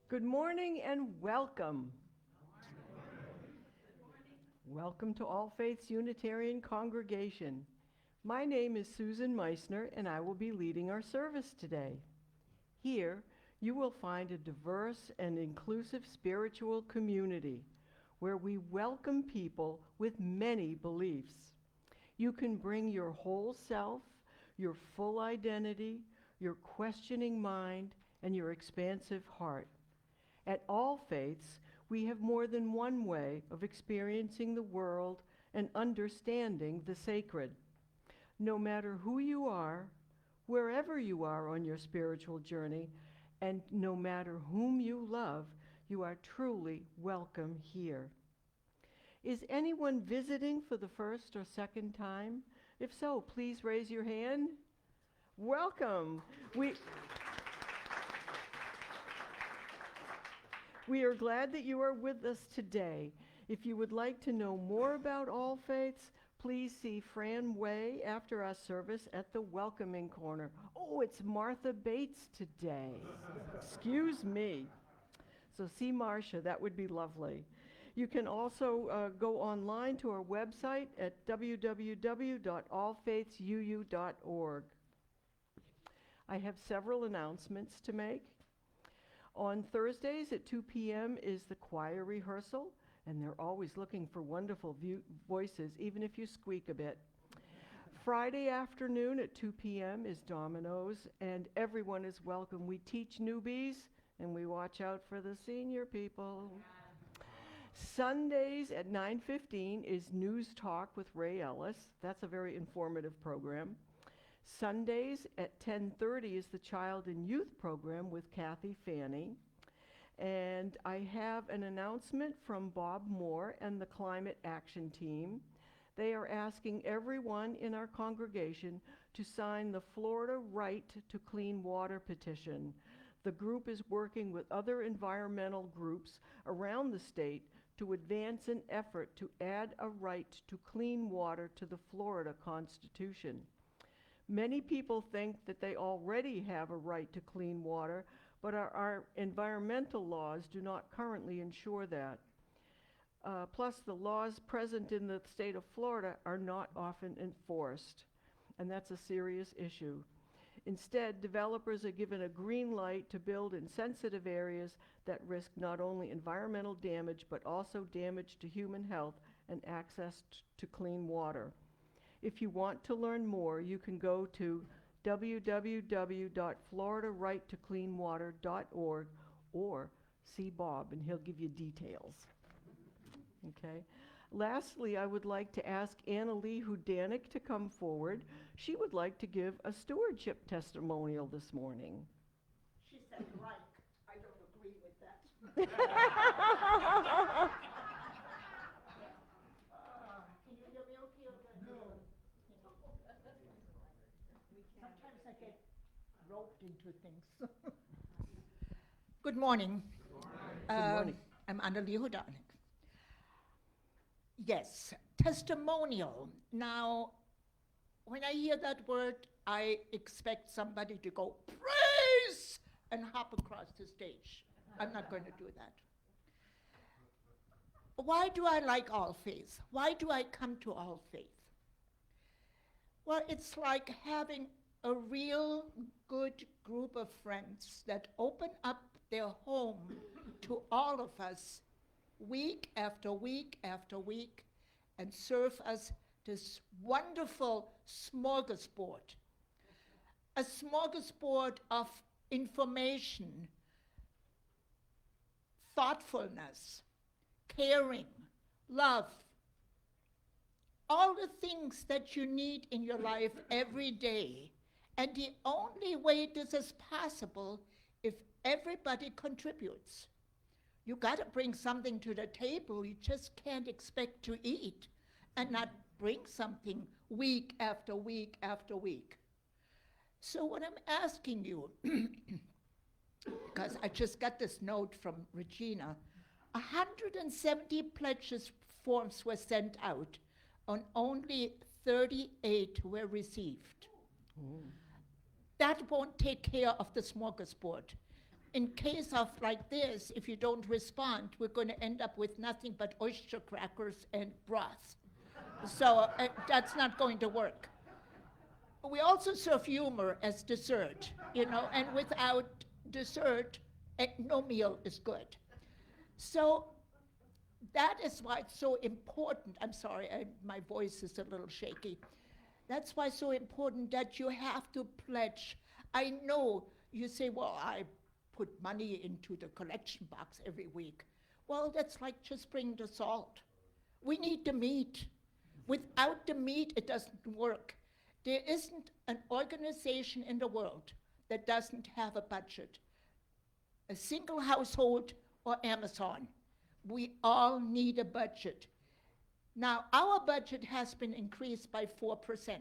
Good morning and welcome. Welcome to All Faiths Unitarian Congregation. My name is Susan Meissner, and I will be leading our service today. Here, you will find a diverse and inclusive spiritual community where we welcome people with many beliefs. You can bring your whole self, your full identity, your questioning mind, and your expansive heart. At All Faiths, we have more than one way of experiencing the world and understanding the sacred. No matter who you are, wherever you are on your spiritual journey, and no matter whom you love, you are truly welcome here. Is anyone visiting for the first or second time? If so, please raise your hand. Welcome. We are glad that you are with us today. If you would like to know more about All Faiths, please see Fran Way after our service at the welcoming corner. Oh, it's Martha Bates today. Excuse me. So see Marcia, that would be lovely. You can also go online to our website at www.allfaithsuu.org. I have several announcements to make. On Thursdays at 2 p.m. is the choir rehearsal, and they're always looking for wonderful voices, even if you squeak a bit. Friday afternoon at 2 p.m. is Dominoes, and everyone is welcome. We teach newbies, and we watch out for the senior people. Sundays at 9:15 is News Talk with Ray Ellis. That's a very informative program. Sundays at 10:30 is the Child and Youth Program with Kathy Fanny. And I have an announcement from Bob Moore and the Climate Action Team. They are asking everyone in our congregation to sign the Florida Right to Clean Water petition. The group is working with other environmental groups around the state to advance an effort to add a right to clean water to the Florida Constitution. Many people think that they already have a right to clean water, but our environmental laws do not currently ensure that. Plus, the laws present in the state of Florida are not often enforced, and that's a serious issue. Instead, developers are given a green light to build in sensitive areas that risk not only environmental damage, but also damage to human health and access to clean water. If you want to learn more, you can go to www.floridarightocleanwater.org or see Bob, and he'll give you details. Okay. Lastly, I would like to ask Annalee Hudanik to come forward. She would like to give a stewardship testimonial this morning. She said, right. I don't agree with that. Can you hear me okay? No. Sometimes I get roped into things. Good morning. Good morning. I'm Annalee Hudanik. Yes, testimonial. Now, when I hear that word, I expect somebody to go, praise, and hop across the stage. I'm not going to do that. Why do I like All Faith? Why do I come to All Faith? Well, it's like having a real good group of friends that open up their home to all of us week after week after week and serve us this wonderful smorgasbord. A smorgasbord of information, thoughtfulness, caring, love, all the things that you need in your life every day. And the only way this is possible if everybody contributes. You got to bring something to the table. You just can't expect to eat and not bring something week after week after week. So what I'm asking you, because I just got this note from Regina, 170 pledges forms were sent out, and only 38 were received. That won't take care of the smorgasbord. in case of like this, if you don't respond, we're going to end up with nothing but oyster crackers and broth. So that's not going to work. We also serve humor as dessert, and without dessert, no meal is good. So that is why it's so important. I'm sorry, my voice is a little shaky. That's why it's so important that you have to pledge. I know you say, well, I put money into the collection box every week. Well, that's like just bring the salt. We need the meat. Without the meat, it doesn't work. There isn't an organization in the world that doesn't have a budget. A single household or Amazon. We all need a budget. Now, our budget has been increased by 4%.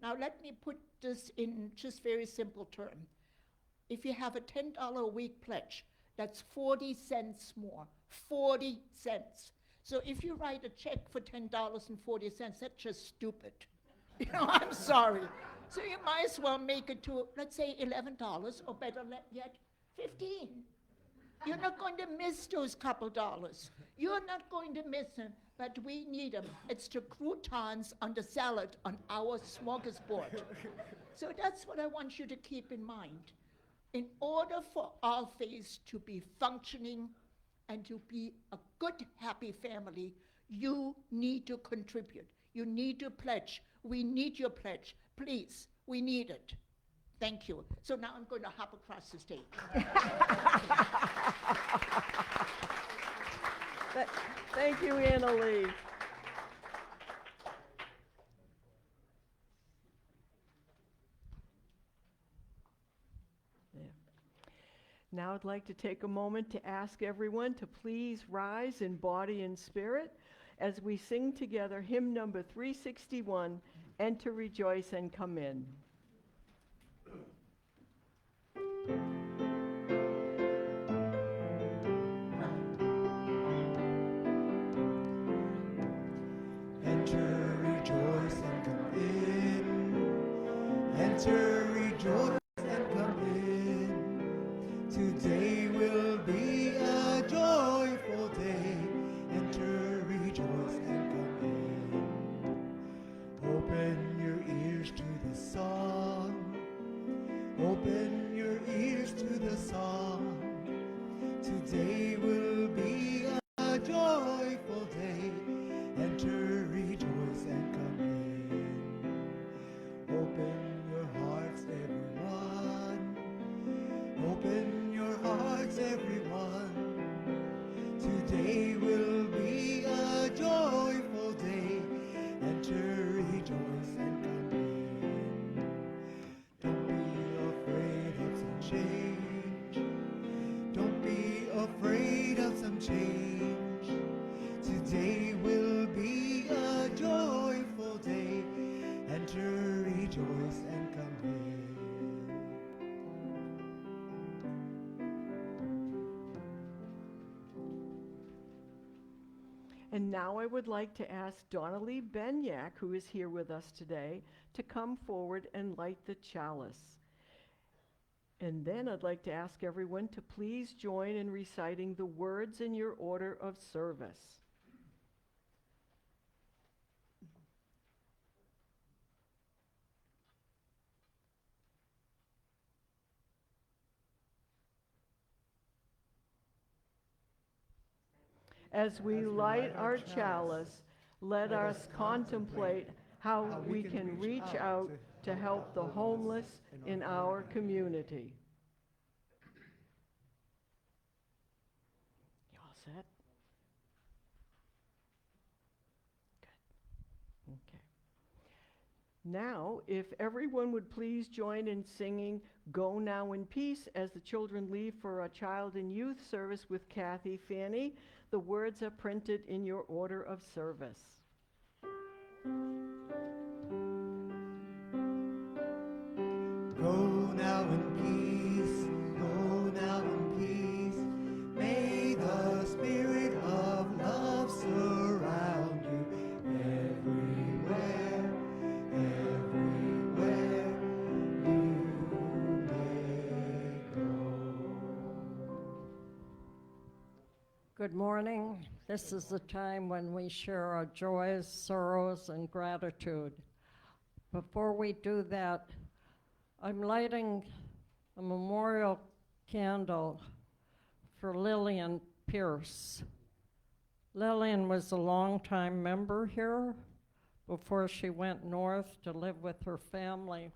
Now, let me put this in just very simple terms. If you have a $10 a week pledge, that's 40 cents more. 40 cents. So if you write a check for $10.40, that's just stupid. I'm sorry. So you might as well make it to, let's say, $11, or better yet, 15. You're not going to miss those couple dollars. You're not going to miss them, but we need them. It's the croutons on the salad on our smorgasbord. So that's what I want you to keep in mind. In order for All Faiths to be functioning and to be a good, happy family, you need to contribute. You need to pledge. We need your pledge. Please, we need it. Thank you. So now I'm going to hop across the stage. Thank you, Anna Lee. Now I'd like to take a moment to ask everyone to please rise in body and spirit as we sing together hymn number 361, Enter, Rejoice, and Come In. Enter, rejoice, and come in. Enter, rejoice, and come in. Today will be a joyful day. Enter, rejoice, and come in. Open your ears to the song. Open your ears to the song. Today will be a joyful day. Enter, rejoice, and come in. Open your hearts, everyone. Open your hearts, everyone. Today will be a joyful day. Enter, rejoice, and come in. Don't be afraid of some change. Don't be afraid of some change. Today will be a joyful day. Enter, rejoice, and come in. And now I would like to ask Donalee Benyak, who is here with us today, to come forward and light the chalice. And then I'd like to ask everyone to please join in reciting the words in your order of service. As we light our chalice, let us contemplate how we can reach out to help the homeless in our community. You all set? Good. Okay. Now, if everyone would please join in singing Go Now in Peace as the children leave for a child and youth service with Kathy Fanny. The words are printed in your order of service. Go now in peace, go now in peace. May the spirit of love surround you everywhere, everywhere you may go. Good morning. This is the time when we share our joys, sorrows, and gratitude. Before we do that, I'm lighting a memorial candle for Lillian Pierce. Lillian was a longtime member here before she went north to live with her family.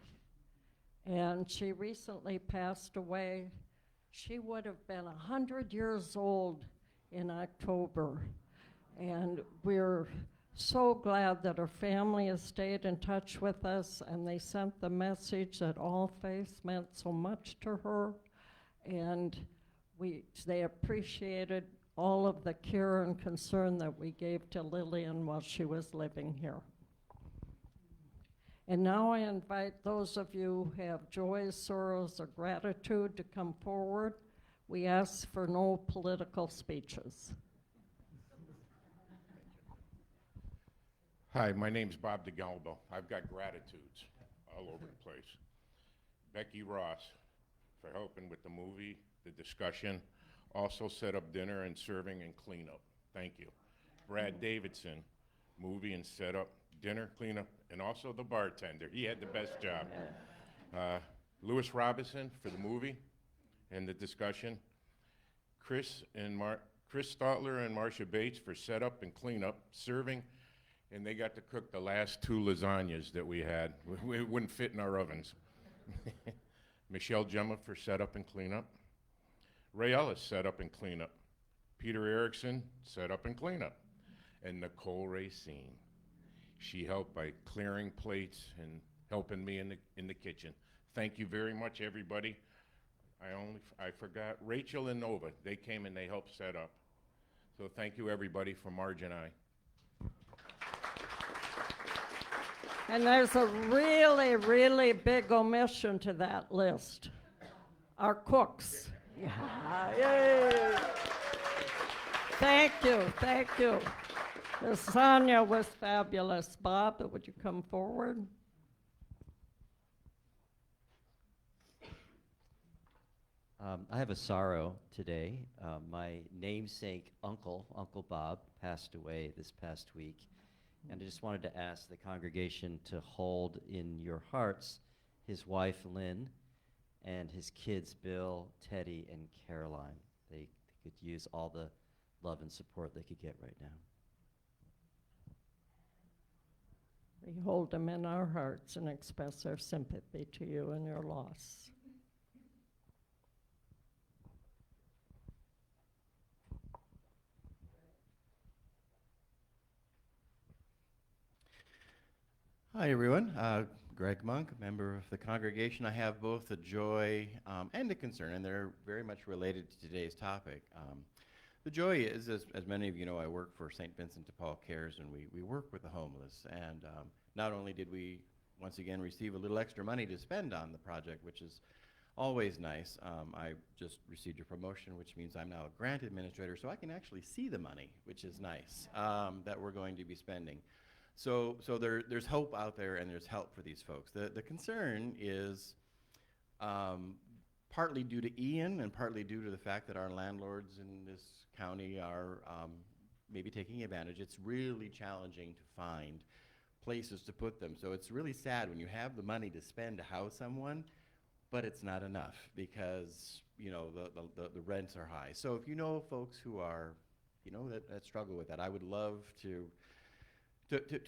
And she recently passed away. She would have been 100 years old in October. And we're so glad that her family has stayed in touch with us, and they sent the message that all faiths meant so much to her. And they appreciated all of the care and concern that we gave to Lillian while she was living here. And now I invite those of you who have joys, sorrows, or gratitude to come forward. We ask for no political speeches. Hi, my name's Bob DeGalbo. I've got gratitudes all over the place. Becky Ross for helping with the movie, the discussion, also set up dinner and serving and cleanup. Thank you. Brad Davidson, movie and set up, dinner, cleanup, and also the bartender. He had the best job. Lewis Robinson for the movie and the discussion. Chris Stotler and Marcia Bates for setup and cleanup, serving, and they got to cook the last 2 lasagnas that we had. It wouldn't fit in our ovens. Michelle Gemma for setup and cleanup. Ray Ellis setup and cleanup. Peter Erickson setup and cleanup. And Nicole Racine. She helped by clearing plates and helping me in the kitchen. Thank you very much, everybody. I forgot Rachel and Nova. They came and they helped set up. So thank you, everybody, from Marge and I. And there's a really, really big omission to that list. Our cooks. Yay. Thank you, thank you. Sonia was fabulous. Bob, would you come forward? I have a sorrow today. My namesake uncle, Uncle Bob, passed away this past week. And I just wanted to ask the congregation to hold in your hearts his wife, Lynn, and his kids, Bill, Teddy, and Caroline. They could use all the love and support they could get right now. We hold them in our hearts and express our sympathy to you and your loss. Hi, everyone. Greg Monk, a member of the congregation. I have both a joy and a concern, and they're very much related to today's topic. The joy is, as many of you know, I work for St. Vincent de Paul Cares, and we work with the homeless. And not only did we, once again, receive a little extra money to spend on the project, which is always nice, I just received a promotion, which means I'm now a grant administrator, so I can actually see the money, which is nice, that we're going to be spending. So there's hope out there, and there's help for these folks. The concern is partly due to Ian and partly due to the fact that our landlords in this county are maybe taking advantage. It's really challenging to find places to put them. So it's really sad when you have the money to spend to house someone, but it's not enough because, you know, the rents are high. So if you know folks who are, you know, that struggle with that, I would love to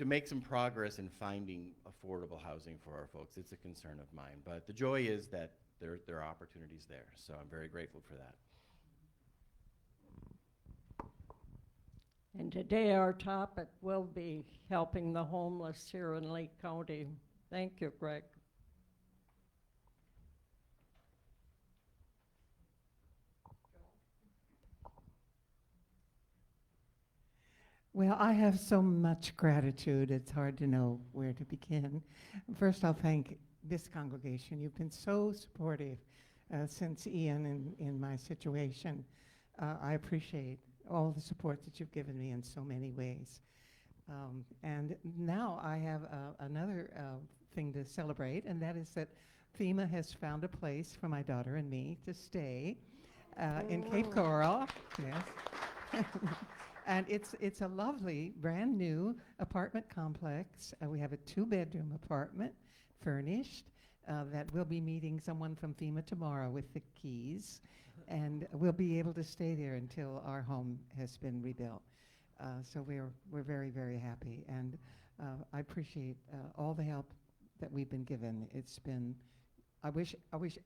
make some progress in finding affordable housing for our folks. It's a concern of mine. But the joy is that there are opportunities there. So I'm very grateful for that. And today our topic will be helping the homeless here in Lake County. Thank you, Greg. Well, I have so much gratitude, it's hard to know where to begin. First, I'll thank this congregation. You've been so supportive since Ian in my situation. I appreciate all the support that you've given me in so many ways. And now I have another thing to celebrate, and that is that FEMA has found a place for my daughter and me to stay in Cape Coral. Yes. And it's a lovely, brand-new apartment complex. We have a two-bedroom apartment, furnished, that we'll be meeting someone from FEMA tomorrow with the keys, and we'll be able to stay there until our home has been rebuilt. So we're very, very happy, and I appreciate all the help that we've been given. It's been, I wish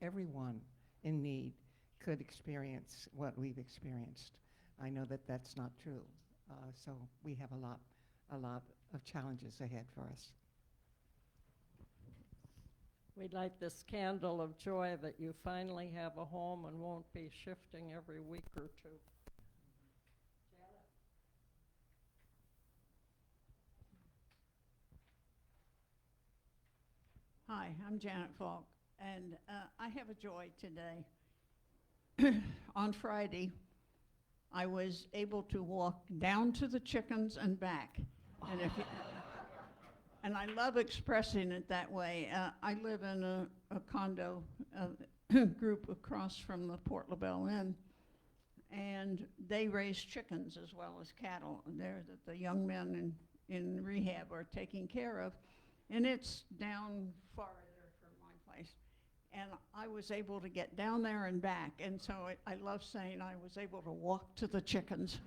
everyone in need could experience what we've experienced. I know that that's not true. So we have a lot of challenges ahead for us. We'd light this candle of joy that you finally have a home and won't be shifting every week or two. Hi, I'm Janet Falk, and I have a joy today. On Friday, I was able to walk down to the chickens and back. And, if you, and I love expressing it that way. I live in a condo group across from the Port LaBelle Inn, and they raise chickens as well as cattle. There that the young men in rehab are taking care of. And it's down farther from my place. And I was able to get down there and back. And so I love saying I was able to walk to the chickens.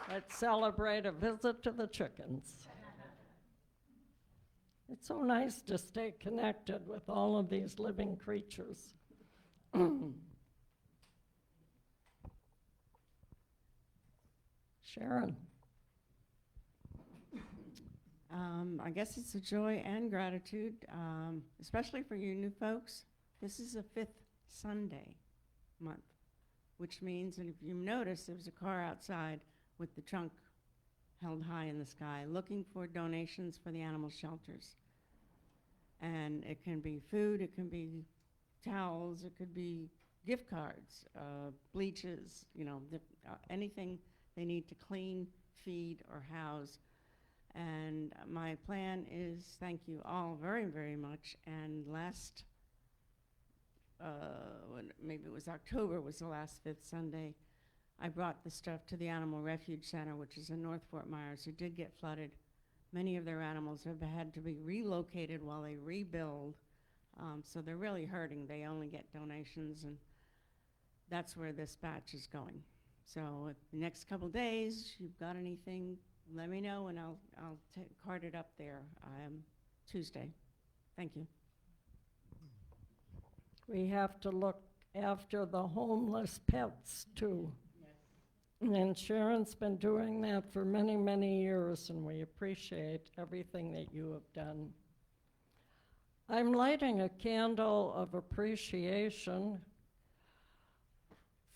Let's celebrate a visit to the chickens. It's so nice to stay connected with all of these living creatures. Sharon. I guess it's a joy and gratitude, especially for you new folks. This is the 5th Sunday month, which means, and if you notice, there was a car outside with the trunk held high in the sky looking for donations for the animal shelters. And it can be food, it can be towels, it could be gift cards, bleaches, anything they need to clean, feed, or house. And my plan is, thank you all very, very much. And last, maybe it was October, was the last 5th Sunday, I brought the stuff to the Animal Refuge Center, which is in North Fort Myers, who did get flooded. Many of their animals have had to be relocated while they rebuild. So they're really hurting. They only get donations, and that's where this batch is going. So if the next couple days, you've got anything, let me know, and I'll cart it up there Tuesday. Thank you. We have to look after the homeless pets, too. Yes. And Sharon's been doing that for many, many years, and we appreciate everything that you have done. I'm lighting a candle of appreciation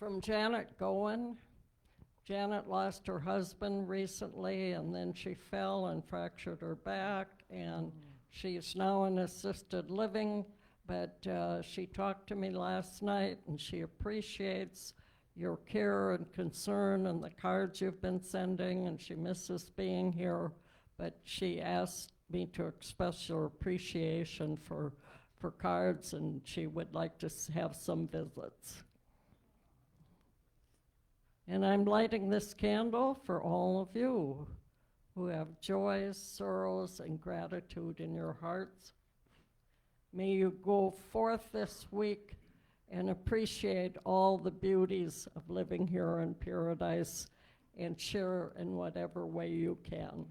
from Janet Goen. Janet lost her husband recently, and then she fell and fractured her back, and she's now in assisted living, but she talked to me last night, and she appreciates your care and concern and the cards you've been sending, and she misses being here, but she asked me to express your appreciation for cards, and she would like to have some visits. And I'm lighting this candle for all of you who have joys, sorrows, and gratitude in your hearts. May you go forth this week and appreciate all the beauties of living here in paradise and share in whatever way you can.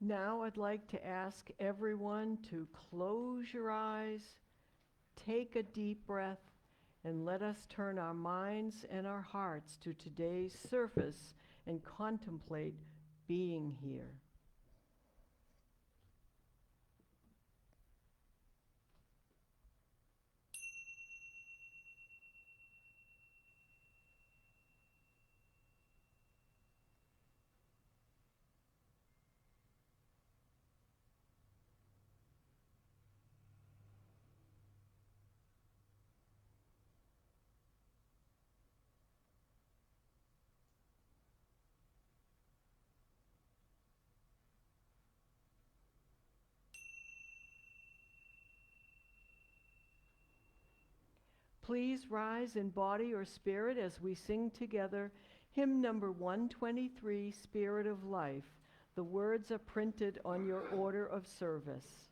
Now I'd like to ask everyone to close your eyes, take a deep breath, and let us turn our minds and our hearts to today's surface and contemplate being here. Please rise in body or spirit as we sing together hymn number 123, Spirit of Life. The words are printed on your order of service.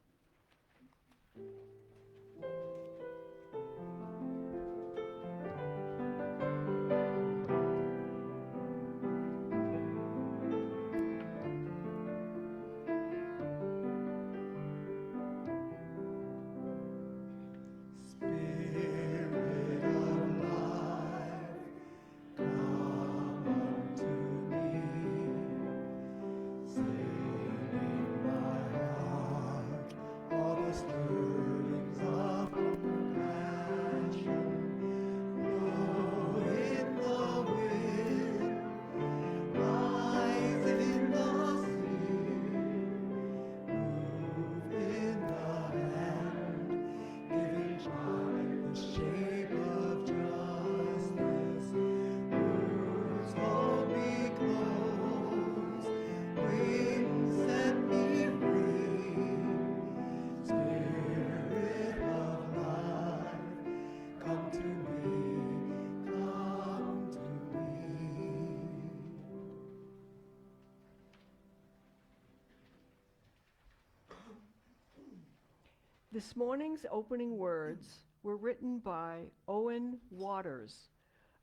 This morning's opening words were written by Owen Waters.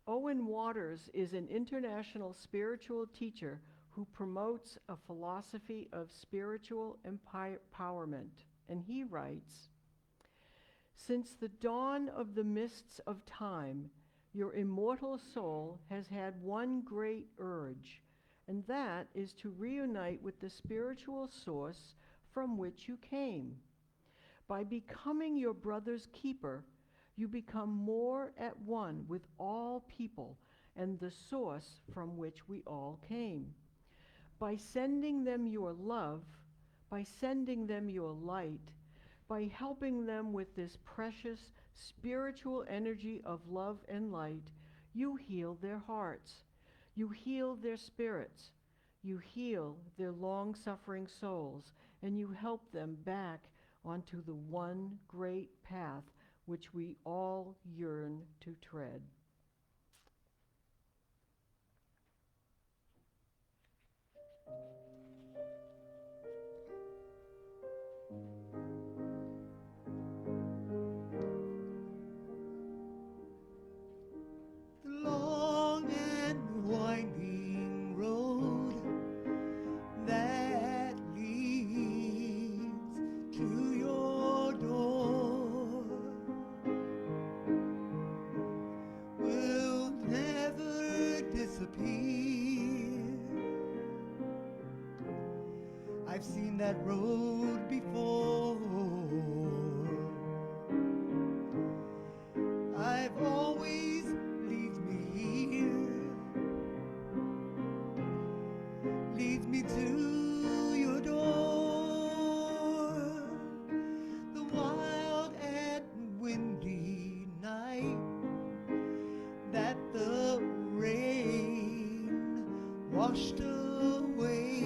Owen Waters is an international spiritual teacher who promotes a philosophy of spiritual empowerment. And he writes, "Since the dawn of the mists of time, your immortal soul has had one great urge, and that is to reunite with the spiritual source from which you came. By becoming your brother's keeper, you become more at one with all people and the source from which we all came. By sending them your love, by sending them your light, by helping them with this precious spiritual energy of love and light, you heal their hearts, you heal their spirits, you heal their long-suffering souls, and you help them back onto the one great path which we all yearn to tread." The long and winding road that leads to your door will never disappear. I've seen that road before. I've always leads me here, leads me to your door. The wild and windy night that the rain washed away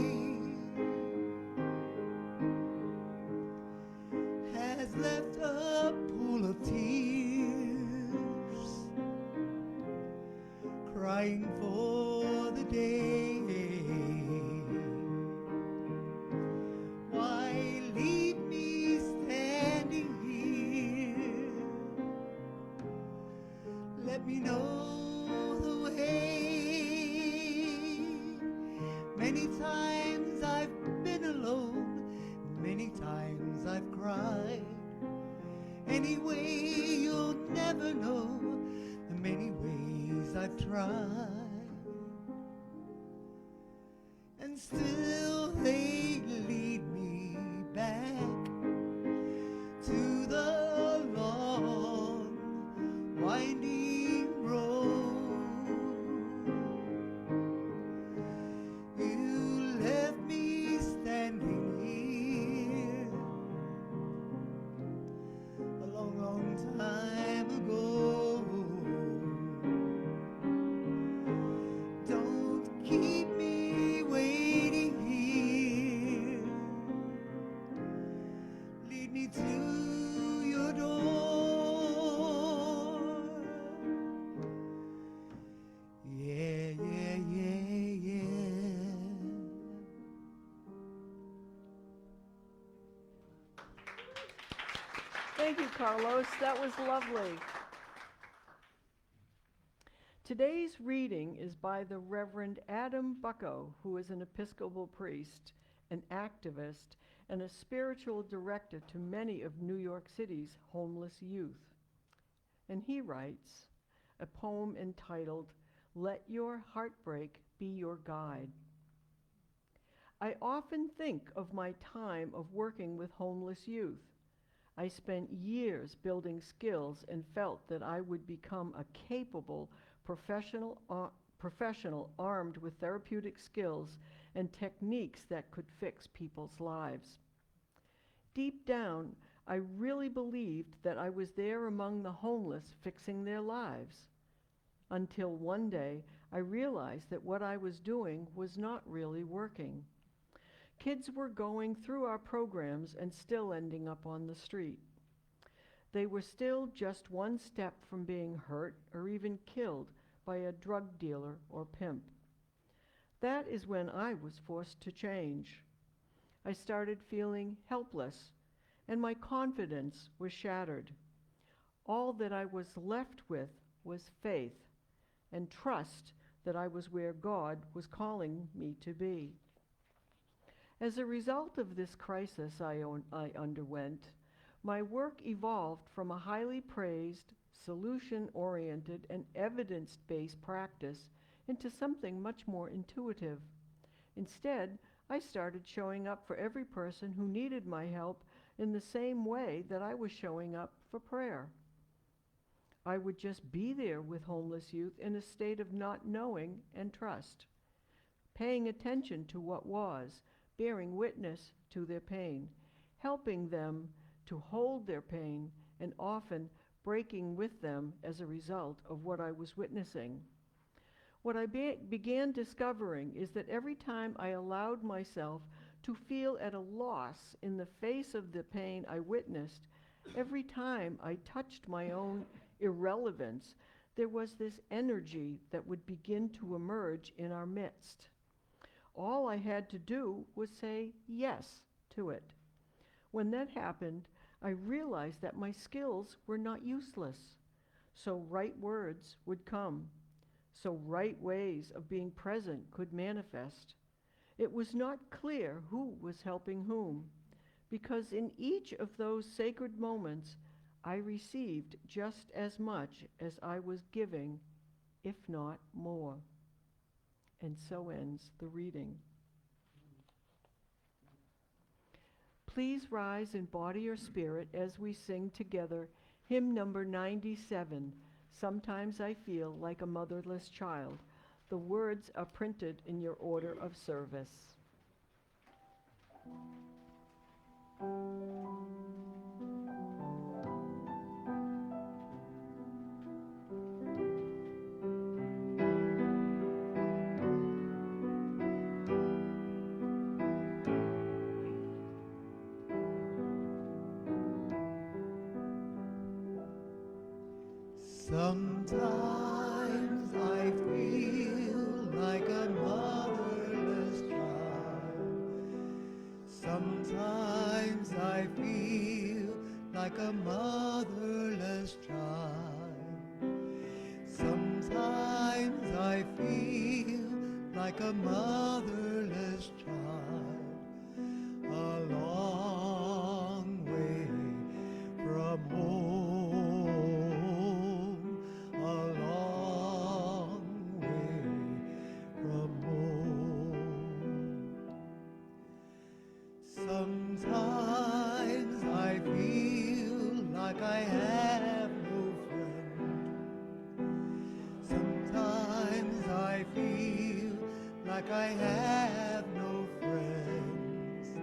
has left a pool of tears, crying for the day. Why leave me standing here? Let me know the way. Many times I've been alone, many times I've cried. Anyway, you'll never know the many ways I've tried. And still they lead me back to the long, winding road. You left me standing here a long, long time ago. Don't keep me waiting here. Lead me to your door. Thank you, Carlos. That was lovely. Today's reading is by the Reverend Adam Bucko, who is an Episcopal priest, an activist, and a spiritual director to many of New York City's homeless youth. And he writes a poem entitled, "Let Your Heartbreak Be Your Guide." I often think of my time of working with homeless youth. I spent years building skills and felt that I would become a capable professional armed with therapeutic skills and techniques that could fix people's lives. Deep down, I really believed that I was there among the homeless fixing their lives. Until one day, I realized that what I was doing was not really working. Kids were going through our programs and still ending up on the street. They were still just one step from being hurt or even killed by a drug dealer or pimp. That is when I was forced to change. I started feeling helpless, and my confidence was shattered. All that I was left with was faith and trust that I was where God was calling me to be. As a result of this crisis I underwent, my work evolved from a highly praised, solution-oriented, and evidence-based practice into something much more intuitive. Instead, I started showing up for every person who needed my help in the same way that I was showing up for prayer. I would just be there with homeless youth in a state of not knowing and trust, paying attention to what was, bearing witness to their pain, helping them to hold their pain, and often breaking with them as a result of what I was witnessing. What I began discovering is that every time I allowed myself to feel at a loss in the face of the pain I witnessed, every time I touched my own irrelevance, there was this energy that would begin to emerge in our midst. All I had to do was say yes to it. When that happened, I realized that my skills were not useless. So right words would come. So right ways of being present could manifest. It was not clear who was helping whom, because in each of those sacred moments, I received just as much as I was giving, if not more. And so ends the reading. Please rise in body or spirit as we sing together hymn number 97, "Sometimes I Feel Like a Motherless Child." The words are printed in your order of service. Sometimes I feel like a motherless child. Sometimes I feel like a motherless child. Sometimes I feel like a motherless child. A long way from home. Sometimes I feel like I have no friend. Sometimes I feel like I have no friends.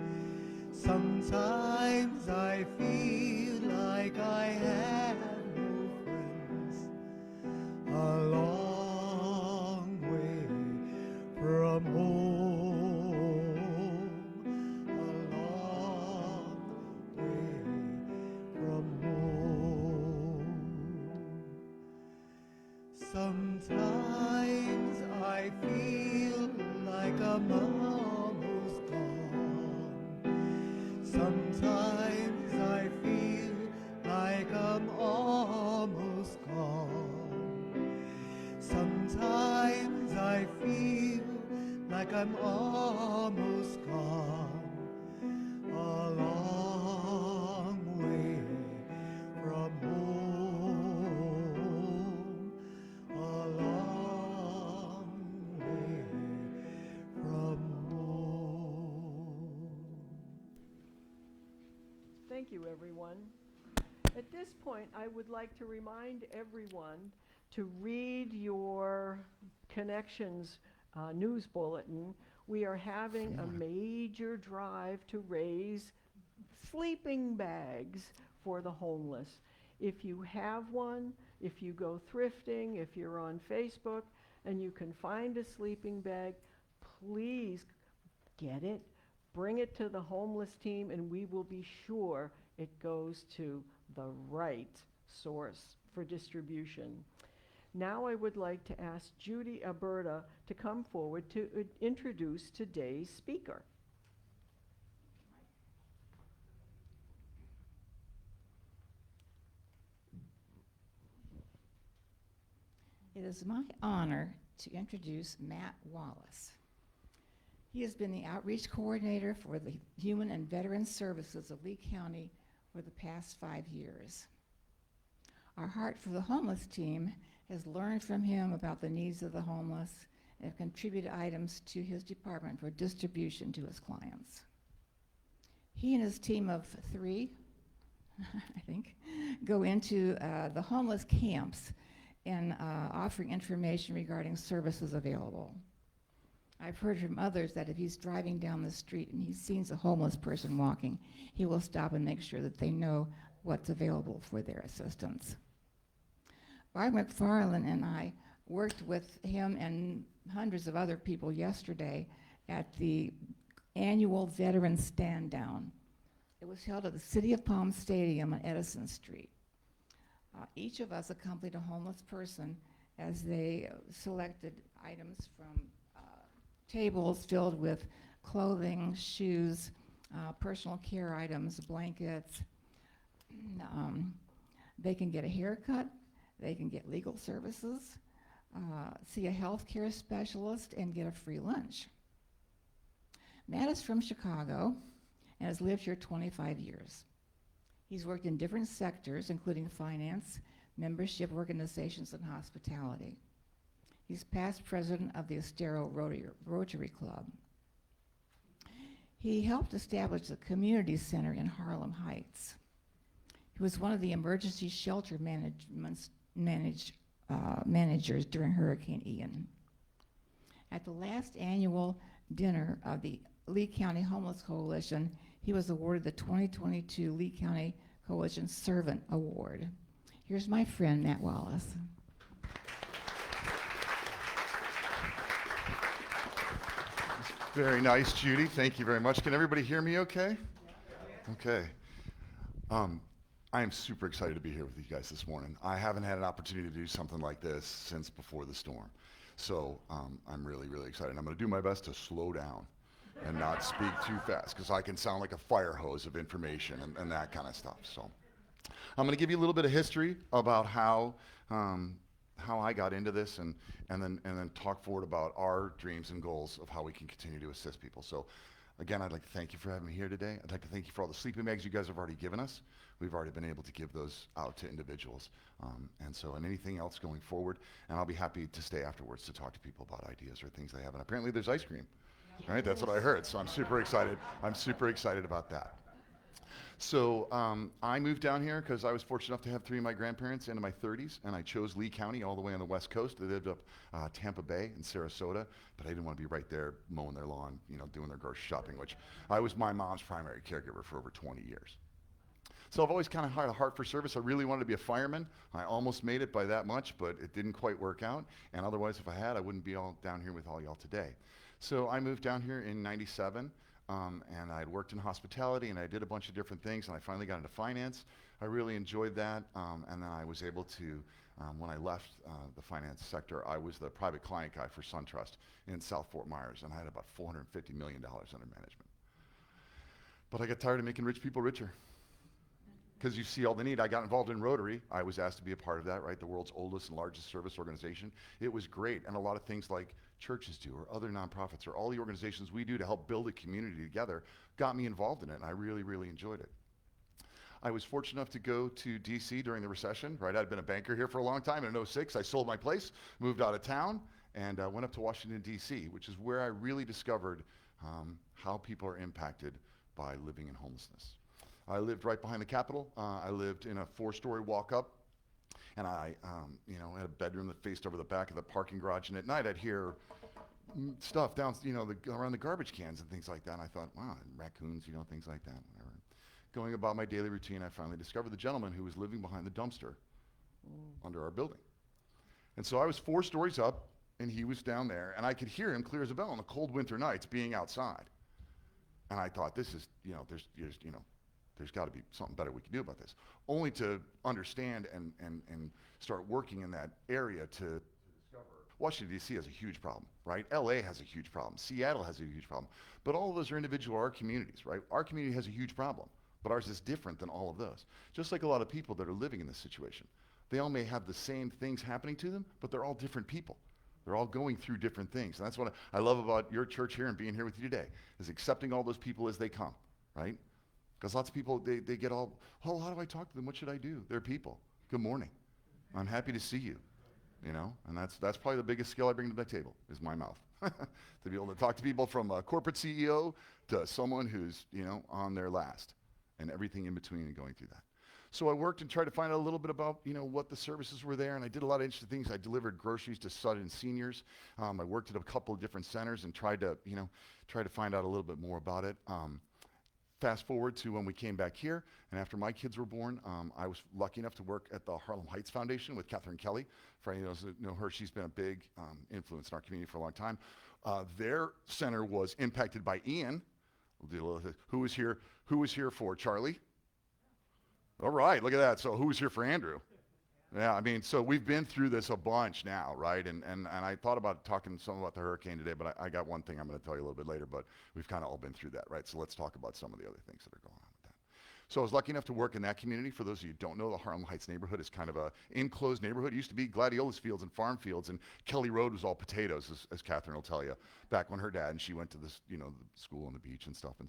Sometimes I feel like I have no friends. A long way from home. Sometimes I feel like I'm almost gone. Sometimes I feel I'm almost gone, a long way from home, a long way from home. Thank you, everyone. At this point, I would like to remind everyone to read your Connections news bulletin. We are having a major drive to raise sleeping bags for the homeless. If you have one, if you go thrifting, if you're on Facebook and you can find a sleeping bag, please get it, bring it to the homeless team, and we will be sure it goes to the right source for distribution. Now I would like to ask Judy Alberta to come forward to introduce today's speaker. It is my honor to introduce Matt Wallace. He has been the outreach coordinator for the Human and Veteran Services of Lee County for the past 5 years. Our Heart for the Homeless team has learned from him about the needs of the homeless and have contributed items to his department for distribution to his clients. He and his team of 3, I think, go into the homeless camps and offering information regarding services available. I've heard from others that if he's driving down the street and he sees a homeless person walking, he will stop and make sure that they know what's available for their assistance. Barb McFarland and I worked with him and hundreds of other people yesterday at the annual Veteran Stand Down. It was held at the City of Palm Stadium on Edison Street. Each of us accompanied a homeless person as they selected items from tables filled with clothing, shoes, personal care items, blankets. They can get a haircut, they can get legal services, see a healthcare specialist, and get a free lunch. Matt is from Chicago and has lived here 25 years. He's worked in different sectors, including finance, membership organizations, and hospitality. He's past president of the Estero Rotary Club. He helped establish the community center in Harlem Heights. He was one of the emergency shelter managers during Hurricane Ian. At the last annual dinner of the Lee County Homeless Coalition, he was awarded the 2022 Lee County Coalition Servant Award. Here's my friend, Matt Wallace. Very nice, Judy. Thank you very much. Can everybody hear me okay? Okay. I am super excited to be here with you guys this morning. I haven't had an opportunity to do something like this since before the storm. So I'm really, really excited. I'm going to do my best to slow down and not speak too fast because I can sound like a fire hose of information and that kind of stuff. So I'm going to give you a little bit of history about how I got into this and then talk forward about our dreams and goals of how we can continue to assist people. So again, I'd like to thank you for having me here today. I'd like to thank you for all the sleeping bags you guys have already given us. We've already been able to give those out to individuals. And anything else going forward, and I'll be happy to stay afterwards to talk to people about ideas or things they have. And apparently there's ice cream, right? That's what I heard, so I'm super excited. I'm super excited about that. So I moved down here because I was fortunate enough to have 3 of my grandparents into my 30s, and I chose Lee County all the way on the west coast. They lived up Tampa Bay and Sarasota, but I didn't want to be right there mowing their lawn, doing their grocery shopping, which I was my mom's primary caregiver for over 20 years. So I've always kind of had a heart for service. I really wanted to be a fireman. I almost made it by that much, but it didn't quite work out. And otherwise, if I had, I wouldn't be all down here with all y'all today. So I moved down here in '97. And I had worked in hospitality, and I did a bunch of different things, and I finally got into finance. I really enjoyed that, and then I was able to, when I left the finance sector, I was the private client guy for SunTrust in South Fort Myers, and I had about $450 million under management. But I got tired of making rich people richer. Because you see all the need. I got involved in Rotary. I was asked to be a part of that, right? The world's oldest and largest service organization. It was great, and a lot of things like churches do or other nonprofits or all the organizations we do to help build a community together got me involved in it, and I really, really enjoyed it. I was fortunate enough to go to DC during the recession, right? I'd been a banker here for a long time. In '06, I sold my place, moved out of town, and went up to Washington, DC, which is where I really discovered how people are impacted by living in homelessness. I lived right behind the Capitol. I lived in a 4-story walk-up, and I had a bedroom that faced over the back of the parking garage, and at night I'd hear stuff down, around the garbage cans and things like that, and I thought, wow, raccoons, things like that, whatever. Going about my daily routine, I finally discovered the gentleman who was living behind the dumpster under our building. And so I was 4 stories up, and he was down there, and I could hear him clear as a bell on the cold winter nights being outside. And I thought, this is, there's got to be something better we can do about this. Only to understand and start working in that area to discover. Washington, D.C. has a huge problem, right? L.A. has a huge problem. Seattle has a huge problem. But all of those are individual, our communities, right? Our community has a huge problem, but ours is different than all of those. Just like a lot of people that are living in this situation. They all may have the same things happening to them, but they're all different people. They're all going through different things. And that's what I love about your church here and being here with you today, is accepting all those people as they come, right? Because lots of people, they get all, oh, how do I talk to them? What should I do? They're people. Good morning. I'm happy to see you, And that's probably the biggest skill I bring to the table, is my mouth. To be able to talk to people from a corporate CEO to someone who's, on their last, and everything in between and going through that. So I worked and tried to find out a little bit about, what the services were there, and I did a lot of interesting things. I delivered groceries to sudden seniors. I worked at a couple of different centers and tried to find out a little bit more about it. Fast forward to when we came back here, and after my kids were born, I was lucky enough to work at the Harlem Heights Foundation with Catherine Kelly. For any of those that know her, she's been a big influence in our community for a long time. Their center was impacted by Ian. Who was here for Charlie? All right, look at that. So who was here for Andrew? Yeah, so we've been through this a bunch now, right? And I thought about talking some about the hurricane today, but I got one thing I'm going to tell you a little bit later, but we've kind of all been through that, right? So let's talk about some of the other things that are going on with that. So I was lucky enough to work in that community. For those of you who don't know, the Harlem Heights neighborhood is kind of a enclosed neighborhood. It used to be gladiolus fields and farm fields, and Kelly Road was all potatoes, as Catherine will tell you, back when her dad and she went to this, the school on the beach and stuff. And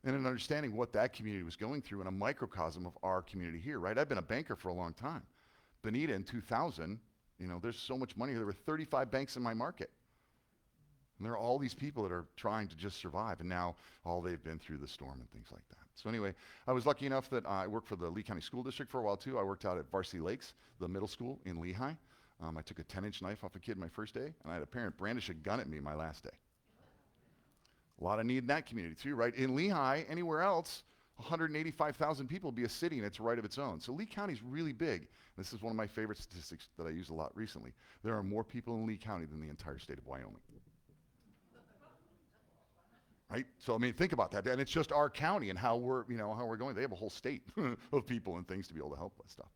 in understanding what that community was going through in a microcosm of our community here, right? I've been a banker for a long time. Bonita in 2000, there's so much money. There were 35 banks in my market. And there are all these people that are trying to just survive, and now all they've been through the storm and things like that. So anyway, I was lucky enough that I worked for the Lee County School District for a while too. I worked out at Varsity Lakes, the middle school in Lehigh. I took a 10-inch knife off a kid my first day, and I had a parent brandish a gun at me my last day. A lot of need in that community too, right? In Lehigh, anywhere else, 185,000 people would be a city, and it's right of its own. So Lee County is really big. This is one of my favorite statistics that I use a lot recently. There are more people in Lee County than the entire state of Wyoming. Right? So think about that. And it's just our county and how we're going. They have a whole state of people and things to be able to help with stuff.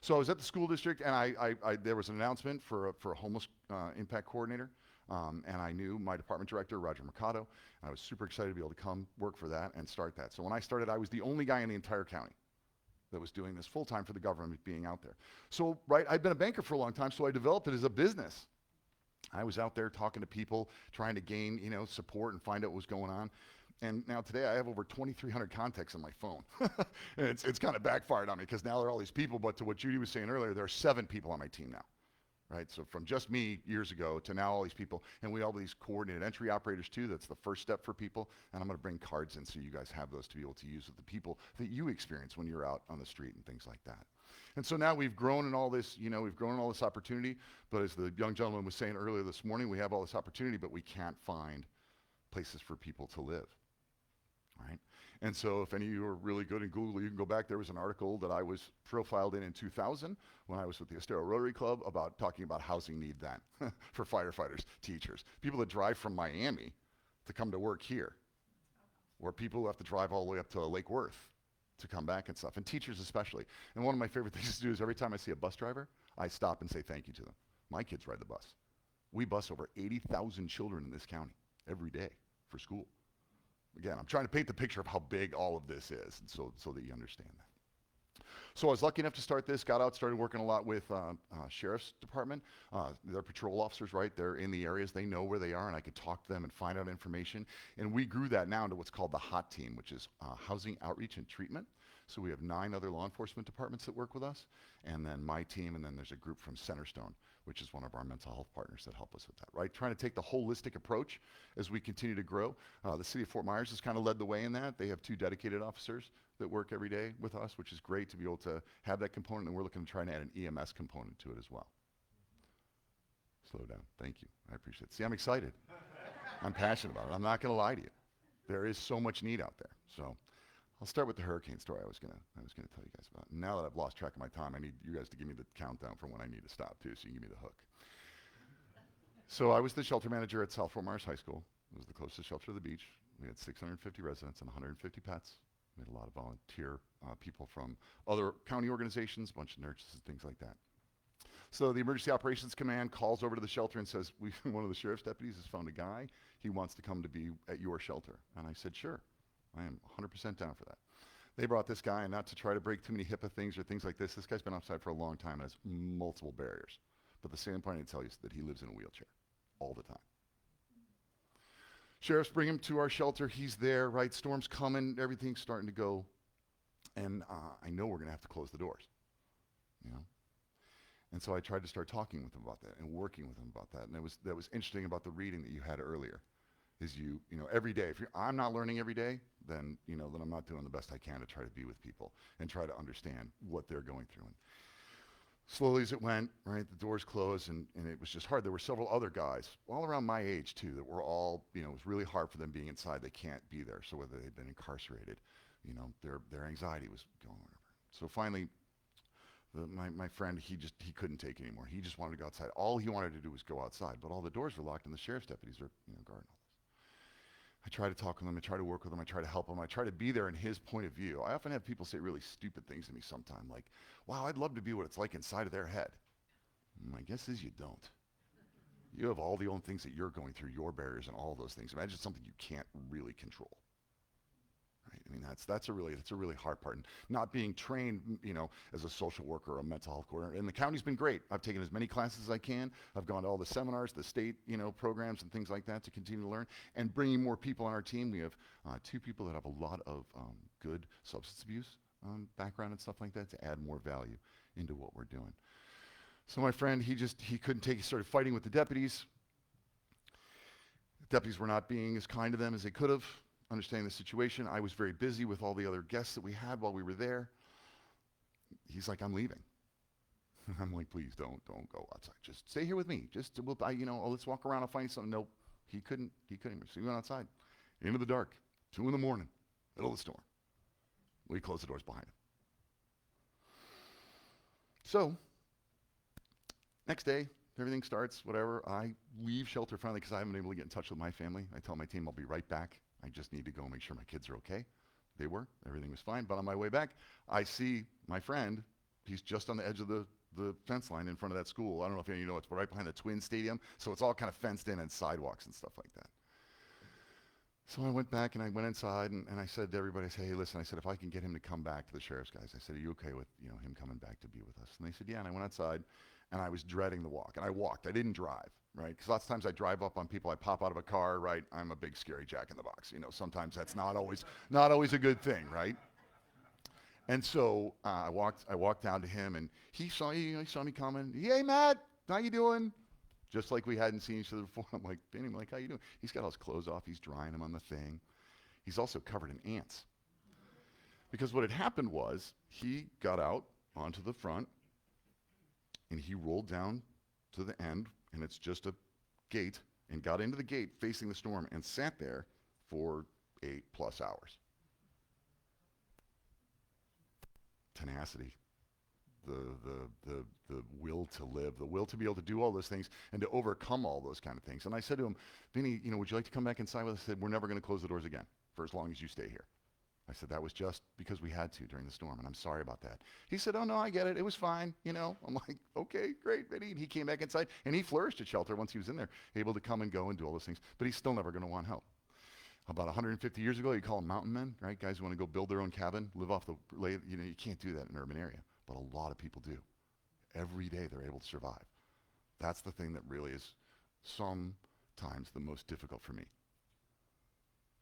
So I was at the school district, and there was an announcement for a homeless impact coordinator. And I knew my department director, Roger Mercado, and I was super excited to be able to come work for that and start that. So when I started, I was the only guy in the entire county that was doing this full-time for the government, being out there. So, right, I'd been a banker for a long time, so I developed it as a business. I was out there talking to people, trying to gain, support and find out what was going on. And now today I have over 2,300 contacts on my phone. And it's kind of backfired on me because now there are all these people, but to what Judy was saying earlier, there are 7 people on my team now. Right, so from just me years ago to now all these people, and we have all these coordinated entry operators too. That's the first step for people, and I'm going to bring cards in so you guys have those to be able to use with the people that you experience when you're out on the street and things like that. And so now we've grown in all this, we've grown in all this opportunity, but as the young gentleman was saying earlier this morning, we have all this opportunity, but we can't find places for people to live, right? And so if any of you are really good in Google, you can go back. There was an article that I was profiled in 2000 when I was with the Estero Rotary Club about talking about housing need then for firefighters, teachers, people that drive from Miami to come to work here, or people who have to drive all the way up to Lake Worth to come back and stuff, and teachers especially. And one of my favorite things to do is every time I see a bus driver, I stop and say thank you to them. My kids ride the bus. We bus over 80,000 children in this county every day for school. Again, I'm trying to paint the picture of how big all of this is, and so that you understand that. So I was lucky enough to start this, got out, started working a lot with Sheriff's Department. They're patrol officers, right? They're in the areas, they know where they are, and I could talk to them and find out information. And we grew that now into what's called the HOT team, which is Housing Outreach and Treatment. So we have 9 other law enforcement departments that work with us, and then my team, and then there's a group from Centerstone, which is one of our mental health partners that help us with that, right? Trying to take the holistic approach as we continue to grow. The city of Fort Myers has kind of led the way in that. They have 2 dedicated officers that work every day with us, which is great to be able to have that component, and we're looking to try and add an EMS component to it as well. Slow down. Thank you. I appreciate it. See, I'm excited. I'm passionate about it. I'm not going to lie to you. There is so much need out there. So I'll start with the hurricane story I was gonna tell you guys about. Now that I've lost track of my time, I need you guys to give me the countdown for when I need to stop too, so you can give me the hook. So I was the shelter manager at South Fort Myers High School. It was the closest shelter to the beach. We had 650 residents and 150 pets. We had a lot of volunteer people from other county organizations, a bunch of nurses and things like that. So the Emergency Operations Command calls over to the shelter and says, one of the sheriff's deputies has found a guy. He wants to come to be at your shelter. And I said, sure. I am 100% down for that. They brought this guy, and not to try to break too many HIPAA things or things like this guy's been outside for a long time and has multiple barriers. But the same point I tell you is that he lives in a wheelchair all the time. Sheriffs bring him to our shelter. He's there, right? Storm's coming. Everything's starting to go. And I know we're going to have to close the doors, you know? And so I tried to start talking with him about that and working with him about that. And that was interesting about the reading that you had earlier. Is you know, every day, if I'm not learning every day, then, you know, then I'm not doing the best I can to try to be with people and try to understand what they're going through. And slowly as it went, right, the doors closed, and it was just hard. There were several other guys, all around my age too, that were all, you know, it was really hard for them being inside. They can't be there. So whether they'd been incarcerated, you know, their anxiety was going whatever. So finally, my friend, he couldn't take it anymore. He just wanted to go outside. All he wanted to do was go outside, but all the doors were locked, and the sheriff's deputies are, you know, guarding all this. I try to talk with him, I try to work with him, I try to help him, I try to be there in his point of view. I often have people say really stupid things to me sometimes, like, wow, I'd love to be what it's like inside of their head. My guess is you don't. You have all the own things that you're going through, your barriers and all those things. Imagine something you can't really control. Right? I mean, that's a really hard part. And not being trained, you know, as a social worker or a mental health coordinator. And the county's been great. I've taken as many classes as I can. I've gone to all the seminars, the state, you know, programs and things like that to continue to learn. And bringing more people on our team. We have 2 people that have a lot of good substance abuse background and stuff like that to add more value into what we're doing. So my friend, he couldn't take it. He started fighting with the deputies. The deputies were not being as kind to them as they could have. Understanding the situation. I was very busy with all the other guests that we had while we were there. He's like, I'm leaving. I'm like, please don't go outside. Just stay here with me. You know, let's walk around. I'll find you something. Nope. He couldn't. So he went outside into the dark, 2 in the morning, middle of the storm. We closed the doors behind him. So next day, everything starts, whatever. I leave shelter finally because I haven't been able to get in touch with my family. I tell my team I'll be right back. I just need to go make sure my kids are okay. They were. Everything was fine. But on my way back, I see my friend. He's just on the edge of the fence line in front of that school. I don't know if any of you know, it's right behind the Twin Stadium. So it's all kind of fenced in and sidewalks and stuff like that. So I went back and I went inside and I said to everybody, I said, hey, listen, I said, if I can get him to come back to the sheriff's guys, I said, are you okay with, you know, him coming back to be with us? And they said, yeah. And I went outside and I was dreading the walk. And I walked. I didn't drive. Right? Because lots of times I drive up on people, I pop out of a car, right? I'm a big scary Jack in the Box. You know, sometimes that's not always a good thing, right? And so I walked down to him, and he saw me coming. Hey, Matt, how you doing? Just like we hadn't seen each other before. I'm like, Benny, like, how you doing? He's got all his clothes off. He's drying them on the thing. He's also covered in ants. Because what had happened was he got out onto the front, and he rolled down to the end, and it's just a gate, and got into the gate facing the storm and sat there for 8+ hours. Tenacity, the will to live, the will to be able to do all those things and to overcome all those kind of things. And I said to him, Vinny, you know, would you like to come back inside with us? I said, we're never going to close the doors again for as long as you stay here. I said, that was just because we had to during the storm, and I'm sorry about that. He said, oh, no, I get it. It was fine, you know. I'm like, okay, great, Vinny. And he came back inside, and he flourished at shelter once he was in there, able to come and go and do all those things. But he's still never going to want help. About 150 years ago, you call them mountain men, right? Guys who want to go build their own cabin, live off the, you can't do that in an urban area, but a lot of people do. Every day they're able to survive. That's the thing that really is sometimes the most difficult for me.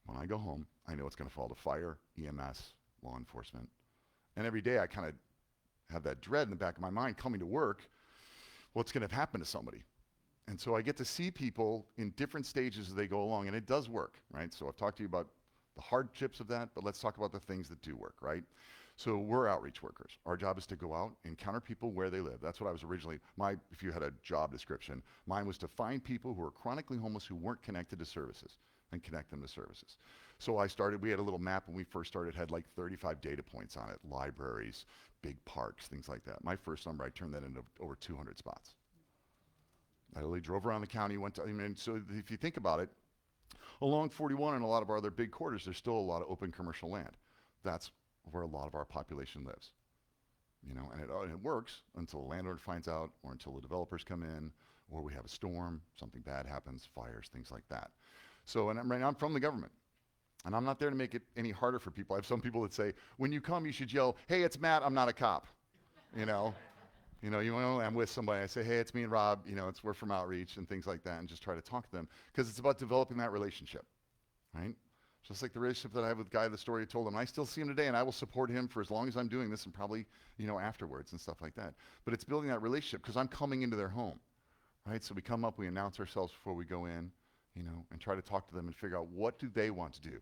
When I go home, I know it's going to fall to fire, EMS, law enforcement. And every day I kind of have that dread in the back of my mind coming to work, what's going to happen to somebody? And so I get to see people in different stages as they go along, and it does work, right? So I've talked to you about the hardships of that, but let's talk about the things that do work, right? So we're outreach workers. Our job is to go out, encounter people where they live. That's what I was originally, if you had a job description, mine was to find people who are chronically homeless who weren't connected to services and connect them to services. So we had a little map when we first started, had like 35 data points on it, libraries, big parks, things like that. My first summer, I turned that into over 200 spots. I literally drove around the county, so if you think about it, along 41 and a lot of our other big corridors, there's still a lot of open commercial land. That's where a lot of our population lives. And it works until the landlord finds out, or until the developers come in, or we have a storm, something bad happens, fires, things like that. So, I'm from the government, and I'm not there to make it any harder for people. I have some people that say, when you come, you should yell, "Hey, it's Matt, I'm not a cop," I'm with somebody, I say, "Hey, it's me and Rob, we're from outreach," and things like that, and just try to talk to them, because it's about developing that relationship, right? Just like the relationship that I have with the guy, the story I told him. I still see him today, and I will support him for as long as I'm doing this, and probably, afterwards and stuff like that. But it's building that relationship, because I'm coming into their home, right? So we come up, we announce ourselves before we go in, and try to talk to them and figure out what do they want to do,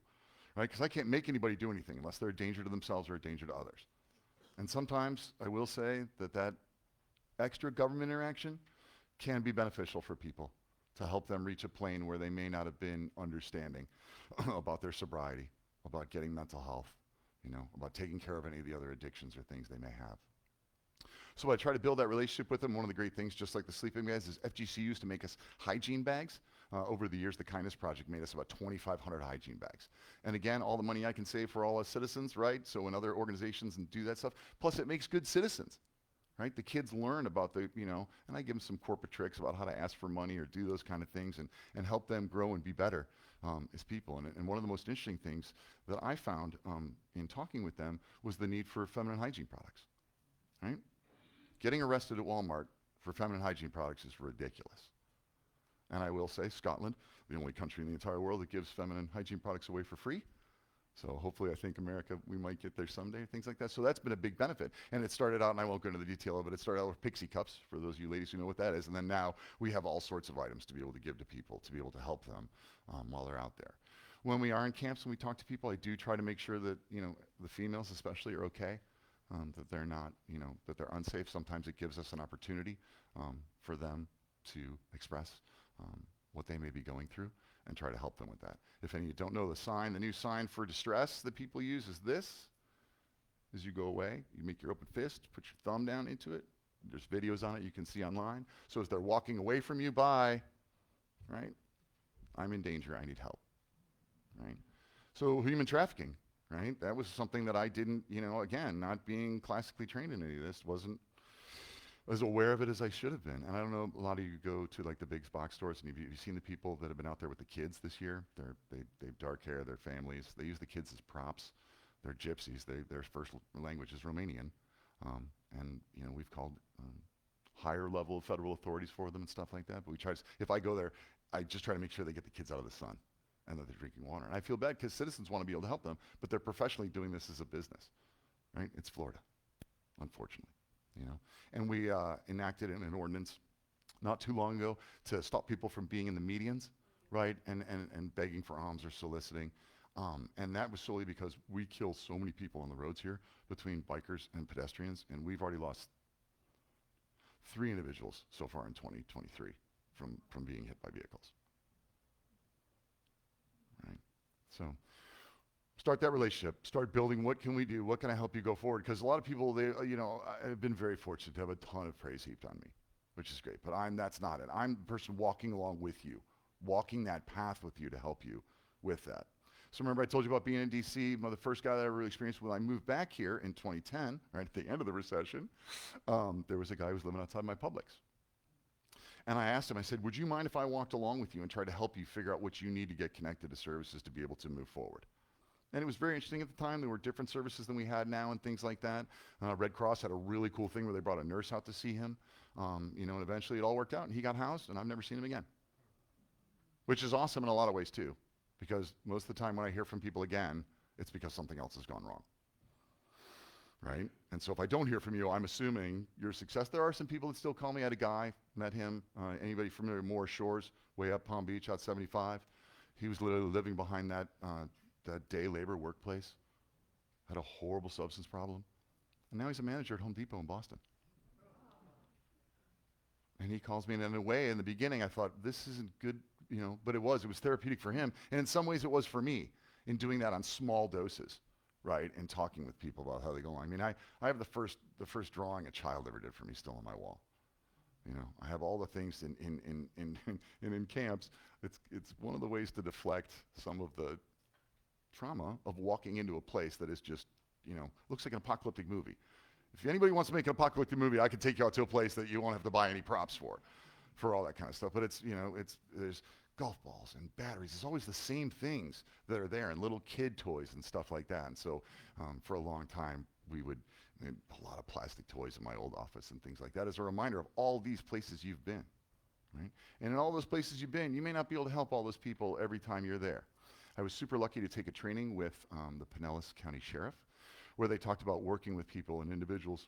right? Because I can't make anybody do anything unless they're a danger to themselves or a danger to others. And sometimes I will say that extra government interaction can be beneficial for people to help them reach a plane where they may not have been understanding about their sobriety, about getting mental health, about taking care of any of the other addictions or things they may have. So I try to build that relationship with them. One of the great things, just like the sleeping bags, is FGC used to make us hygiene bags. Over the years, the Kindness Project made us about 2,500 hygiene bags. And again, all the money I can save for all us citizens, right? So when other organizations and do that stuff, plus it makes good citizens, right? The kids learn about and I give them some corporate tricks about how to ask for money or do those kind of things and help them grow and be better as people. And one of the most interesting things that I found in talking with them was the need for feminine hygiene products, right? Getting arrested at Walmart for feminine hygiene products is ridiculous. And I will say, Scotland, the only country in the entire world that gives feminine hygiene products away for free. So hopefully, I think America, we might get there someday, things like that. So that's been a big benefit. And it started out, and I won't go into the detail of it, it started out with Pixie Cups, for those of you ladies who know what that is. And then now we have all sorts of items to be able to give to people, to be able to help them while they're out there. When we are in camps and we talk to people, I do try to make sure that, the females especially are okay, that they're not, that they're unsafe. Sometimes it gives us an opportunity for them to express what they may be going through and try to help them with that. If any of you don't know the new sign for distress that people use is this. As you go away, you make your open fist, put your thumb down into it. There's videos on it you can see online. So as they're walking away from you, bye, right? I'm in danger, I need help, right? So human trafficking, right? That was something that I didn't, again, not being classically trained in any of this, wasn't as aware of it as I should have been. And I don't know, a lot of you go to like the big box stores, and have you seen the people that have been out there with the kids this year? They have dark hair, they're families. They use the kids as props. They're gypsies. Their first language is Romanian. And, we've called higher level of federal authorities for them and stuff like that. But we try to, if I go there, I just try to make sure they get the kids out of the sun and that they're drinking water. And I feel bad because citizens want to be able to help them, but they're professionally doing this as a business, right? It's Florida, unfortunately. And we enacted an ordinance not too long ago to stop people from being in the medians, right, and begging for alms or soliciting. And that was solely because we kill so many people on the roads here between bikers and pedestrians, and we've already lost 3 individuals so far in 2023 from being hit by vehicles. Right? So start that relationship. Start building. What can we do? What can I help you go forward? Because a lot of people, I've been very fortunate to have a ton of praise heaped on me, which is great. But that's not it. I'm the person walking along with you, walking that path with you to help you with that. So remember I told you about being in D.C. The first guy that I really experienced when I moved back here in 2010, right at the end of the recession, there was a guy who was living outside my Publix. And I asked him, I said, would you mind if I walked along with you and tried to help you figure out what you need to get connected to services to be able to move forward? And it was very interesting at the time. There were different services than we had now and things like that. Red Cross had a really cool thing where they brought a nurse out to see him. You know, and eventually it all worked out and he got housed and I've never seen him again. Which is awesome in a lot of ways too, because most of the time when I hear from people again, it's because something else has gone wrong. Right? And so if I don't hear from you, I'm assuming your success. There are some people that still call me. I had a guy, met him, anybody familiar with Morris Shores, way up Palm Beach, out 75. He was literally living behind that day labor workplace, had a horrible substance problem. And now he's a manager at Home Depot in Boston. And he calls me, and in a way, in the beginning, I thought, this isn't good, you know, but it was therapeutic for him. And in some ways it was for me in doing that on small doses. Right, and talking with people about how they go on. I mean, I have the first drawing a child ever did for me still on my wall. You know, I have all the things in camps. It's one of the ways to deflect some of the trauma of walking into a place that is just, you know, looks like an apocalyptic movie. If anybody wants to make an apocalyptic movie, I could take you out to a place that you won't have to buy any props for all that kind of stuff. But it's, you know, there's golf balls and batteries. It's always the same things that are there, and little kid toys and stuff like that. And so for a long time, we had a lot of plastic toys in my old office and things like that as a reminder of all these places you've been, right? And in all those places you've been, you may not be able to help all those people every time you're there. I was super lucky to take a training with the Pinellas County Sheriff, where they talked about working with people and individuals.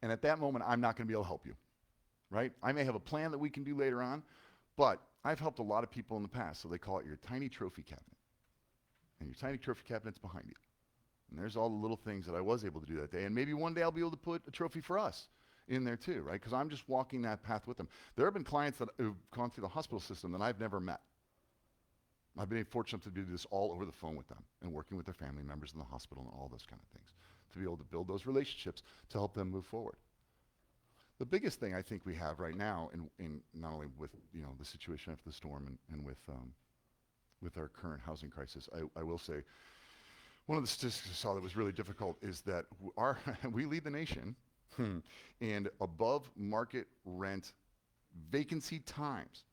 And at that moment, I'm not going to be able to help you, right? I may have a plan that we can do later on, but I've helped a lot of people in the past, so they call it your tiny trophy cabinet. And your tiny trophy cabinet's behind you. And there's all the little things that I was able to do that day. And maybe one day I'll be able to put a trophy for us in there too, right? Because I'm just walking that path with them. There have been clients that have gone through the hospital system that I've never met. I've been fortunate to do this all over the phone with them and working with their family members in the hospital and all those kind of things, to be able to build those relationships to help them move forward. The biggest thing I think we have right now, in not only with, you know, the situation after the storm and with our current housing crisis, I will say one of the statistics I saw that was really difficult is that we lead the nation in above market rent vacancy times.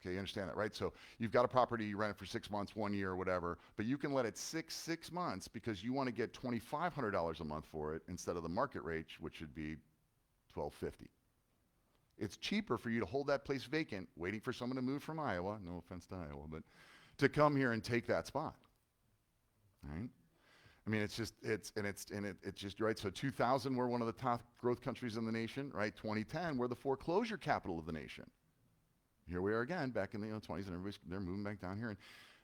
Okay, you understand that, right? So you've got a property, you rent it for 6 months, 1 year, or whatever, but you can let it six months because you want to get $2,500 a month for it instead of the market rate, which should be $1,250. It's cheaper for you to hold that place vacant, waiting for someone to move from Iowa, no offense to Iowa, but to come here and take that spot, right? I mean, it's just right. So 2000, we're one of the top growth countries in the nation, right? 2010, we're the foreclosure capital of the nation. Here we are again, back in the 20s, and they're moving back down here,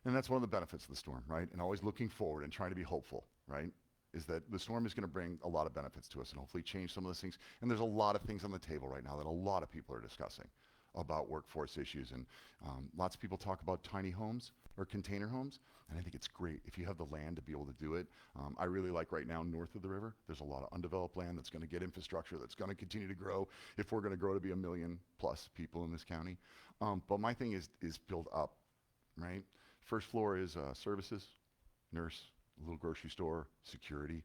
and that's one of the benefits of the storm, right? And always looking forward and trying to be hopeful, right? Is that the storm is going to bring a lot of benefits to us and hopefully change some of those things. And there's a lot of things on the table right now that a lot of people are discussing about workforce issues. And lots of people talk about tiny homes or container homes. And I think it's great if you have the land to be able to do it. I really like right now north of the river, there's a lot of undeveloped land that's going to get infrastructure, that's going to continue to grow if we're going to grow to be 1 million plus people in this county. But my thing is build up, right? First floor is services, nurse, a little grocery store, security,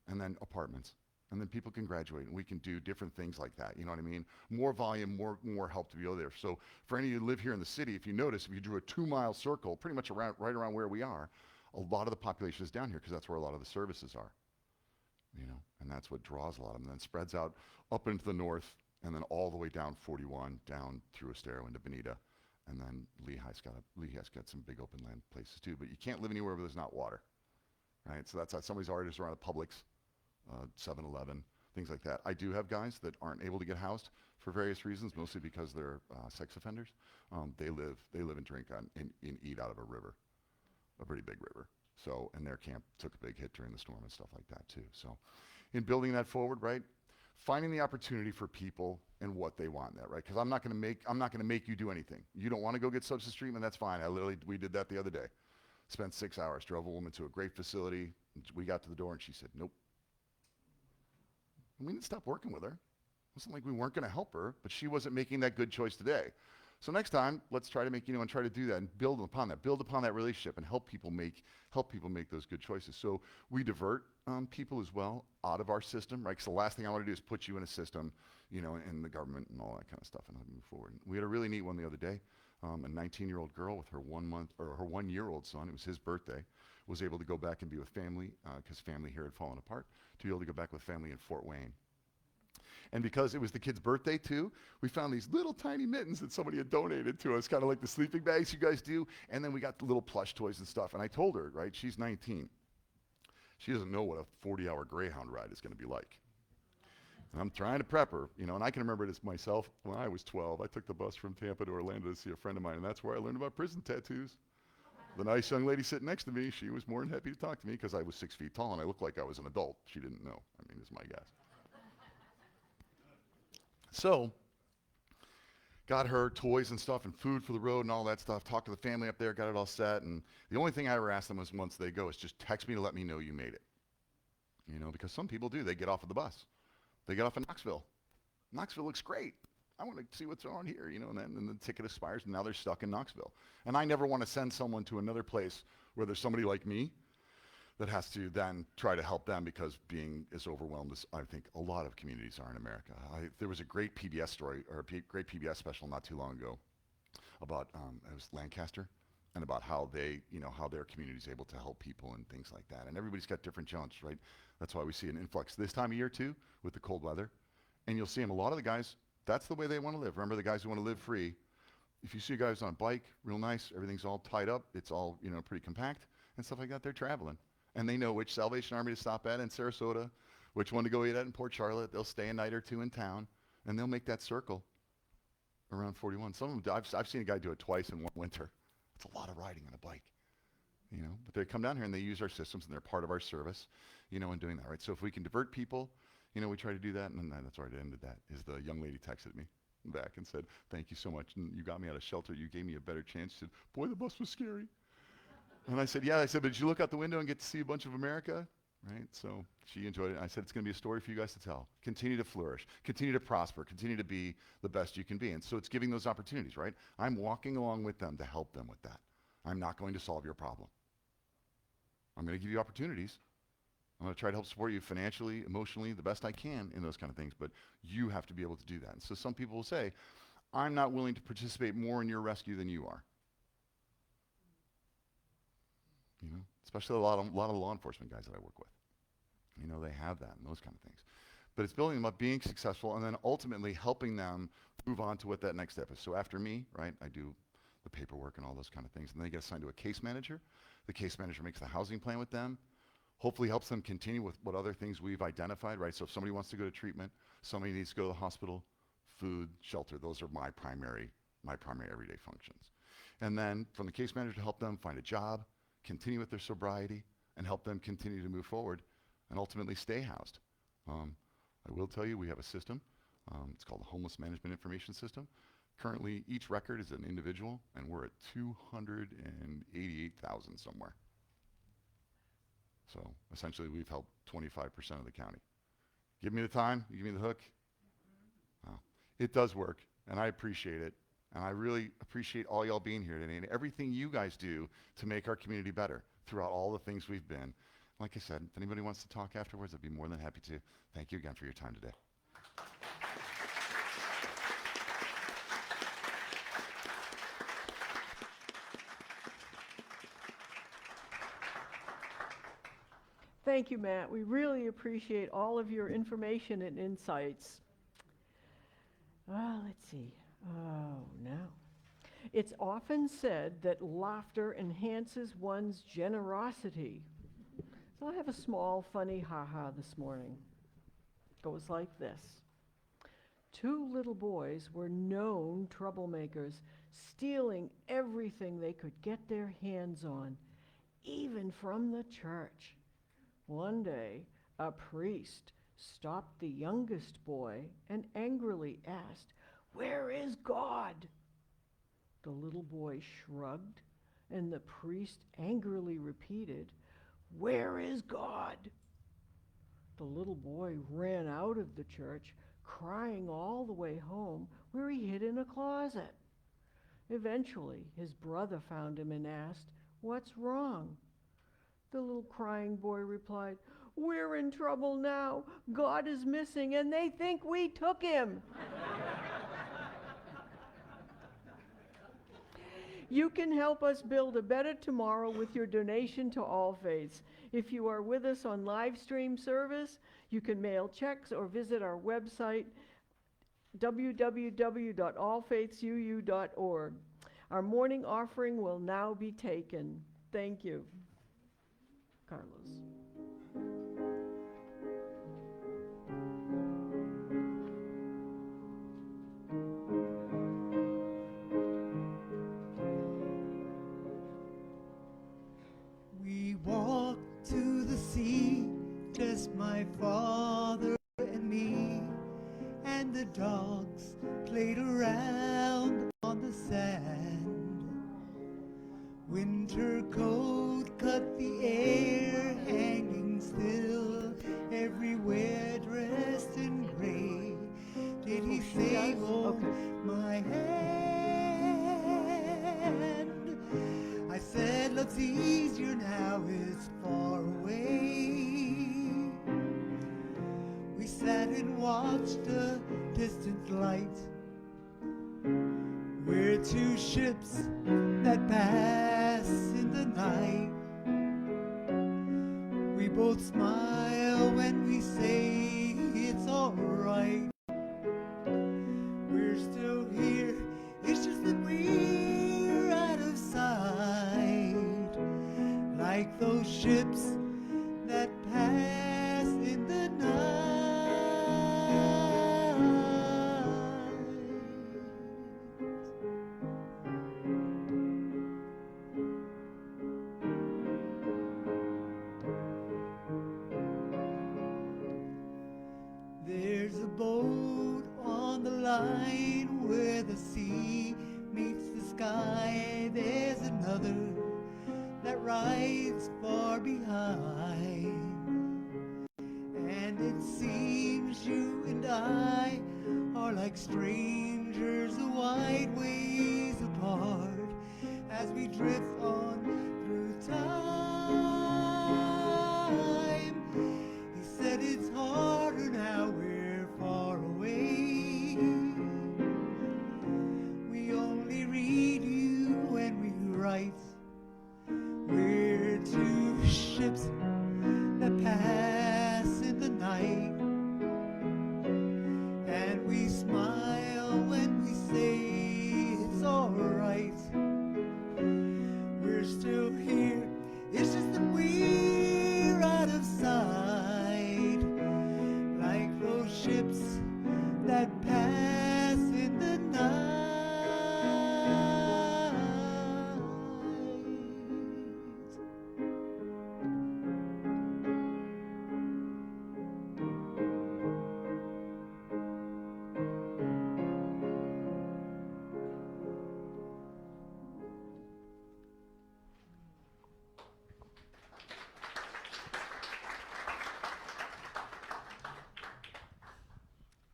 and then apartments. And then people can graduate, and we can do different things like that. You know what I mean? More volume, more help to be over there. So for any of you who live here in the city, if you notice, if you drew a 2-mile circle, pretty much right around where we are, a lot of the population is down here because that's where a lot of the services are. You know, and that's what draws a lot of them. And then spreads out up into the north, and then all the way down 41, down through Estero into Bonita. And then Lehigh's got some big open land places too. But you can't live anywhere where there's not water. Right, so that's how some of these artists around the Publix, 7-Eleven, things like that. I do have guys that aren't able to get housed for various reasons, mostly because they're sex offenders. They live and drink and eat out of a river, a pretty big river. So, and their camp took a big hit during the storm and stuff like that too. So, in building that forward, right, finding the opportunity for people and what they want there, right? Because I'm not going to make you do anything. You don't want to go get substance treatment, that's fine. We did that the other day. Spent 6 hours, drove a woman to a great facility. We got to the door and she said, nope. And we didn't stop working with her. It wasn't like we weren't going to help her, but she wasn't making that good choice today. So next time, let's try to make, and try to do that and build upon that relationship and help people make those good choices. So we divert people as well out of our system, right? Because the last thing I want to do is put you in a system, in the government and all that kind of stuff and move forward. We had a really neat one the other day. A 19-year-old girl with her 1-year-old son, it was his birthday, was able to go back and be with family because family here had fallen apart, to be able to go back with family in Fort Wayne. And because it was the kid's birthday too, we found these little tiny mittens that somebody had donated to us, kind of like the sleeping bags you guys do. And then we got the little plush toys and stuff. And I told her, right, she's 19. She doesn't know what a 40-hour Greyhound ride is going to be like. And I'm trying to prep her, and I can remember it as myself when I was 12. I took the bus from Tampa to Orlando to see a friend of mine, and that's where I learned about prison tattoos. The nice young lady sitting next to me, she was more than happy to talk to me because I was 6 feet tall and I looked like I was an adult. She didn't know. I mean, is my guess. So, got her toys and stuff and food for the road and all that stuff, talked to the family up there, got it all set, and the only thing I ever asked them was once they go is just text me to let me know you made it. Because some people do. They get off of the bus. They get off in Knoxville. Knoxville looks great. I want to see what's on here, and then the ticket expires and now they're stuck in Knoxville. And I never want to send someone to another place where there's somebody like me that has to then try to help them because being as overwhelmed as I think a lot of communities are in America. There was a great PBS story, or a great PBS special not too long ago about, it was Lancaster, and about how they, how their community is able to help people and things like that. And everybody's got different challenges, right? That's why we see an influx this time of year too, with the cold weather. And you'll see them, a lot of the guys, that's the way they want to live. Remember the guys who want to live free. If you see guys on a bike, real nice, everything's all tied up, it's all, pretty compact and stuff like that, they're traveling. And they know which Salvation Army to stop at in Sarasota, which one to go eat at in Port Charlotte. They'll stay a night or two in town, and they'll make that circle around 41. Some of them, I've seen a guy do it twice in one winter. It's a lot of riding on a bike, But they come down here and they use our systems, and they're part of our service, in doing that, right? So if we can divert people, we try to do that, and then that's where I ended that, is the young lady texted me back and said, thank you so much, and you got me out of shelter. You gave me a better chance. She said, boy, the bus was scary. And I said, yeah. I said, but did you look out the window and get to see a bunch of America? Right? So she enjoyed it. And I said, it's going to be a story for you guys to tell. Continue to flourish. Continue to prosper. Continue to be the best you can be. And so it's giving those opportunities, right? I'm walking along with them to help them with that. I'm not going to solve your problem. I'm going to give you opportunities. I'm going to try to help support you financially, emotionally, the best I can in those kind of things. But you have to be able to do that. And so some people will say, I'm not willing to participate more in your rescue than you are. Especially a lot of law enforcement guys that I work with. They have that and those kind of things. But it's building them up, being successful, and then ultimately helping them move on to what that next step is. So after me, right, I do the paperwork and all those kind of things, and then they get assigned to a case manager. The case manager makes the housing plan with them, hopefully helps them continue with what other things we've identified, right? So if somebody wants to go to treatment, somebody needs to go to the hospital, food, shelter, those are my primary everyday functions. And then from the case manager to help them find a job, continue with their sobriety, and help them continue to move forward and ultimately stay housed. I will tell you, we have a system. It's called the Homeless Management Information System. Currently, each record is an individual, and we're at 288,000 somewhere. So essentially, we've helped 25% of the county. Give me the time, you give me the hook. It does work, and I appreciate it. And I really appreciate all y'all being here today and everything you guys do to make our community better throughout all the things we've been. Like I said, if anybody wants to talk afterwards, I'd be more than happy to. Thank you again for your time today. Thank you, Matt. We really appreciate all of your information and insights. Let's see. Oh, no. It's often said that laughter enhances one's generosity. So I have a small, funny ha-ha this morning. Goes like this. 2 little boys were known troublemakers, stealing everything they could get their hands on, even from the church. One day, a priest stopped the youngest boy and angrily asked, "Where is God?" The little boy shrugged, and the priest angrily repeated, "Where is God?" The little boy ran out of the church, crying all the way home, where he hid in a closet. Eventually, his brother found him and asked, "What's wrong?" The little crying boy replied, "We're in trouble now. God is missing, and they think we took him." You can help us build a better tomorrow with your donation to All Faiths. If you are with us on live stream service, you can mail checks or visit our website, www.allfaithsuu.org. Our morning offering will now be taken. Thank you. Carlos. We walked to the sea, just my father and me, and the dogs played around on the sand. Winter cold cut the air, hanging still, everywhere dressed in gray. Did he say, "Hold my hand"? I said, "Love's easier now, it's far away." We sat and watched a distant light, we're two ships that pass in the night. We both smile when we say it's alright. We're still here, it's just that we're out of sight, like those ships that pass in the night. There's a boat on the line where the sea meets the sky. There's another that rides far behind. And it seems you and I are like strangers a wide ways apart as we drift on through time. He said it's harder now, we're far away. We only read you when we write. We're two ships that pass in the night, and we smile when we say it's alright. We're still here, it's just that we're out of sight, like those ships that pass in the night.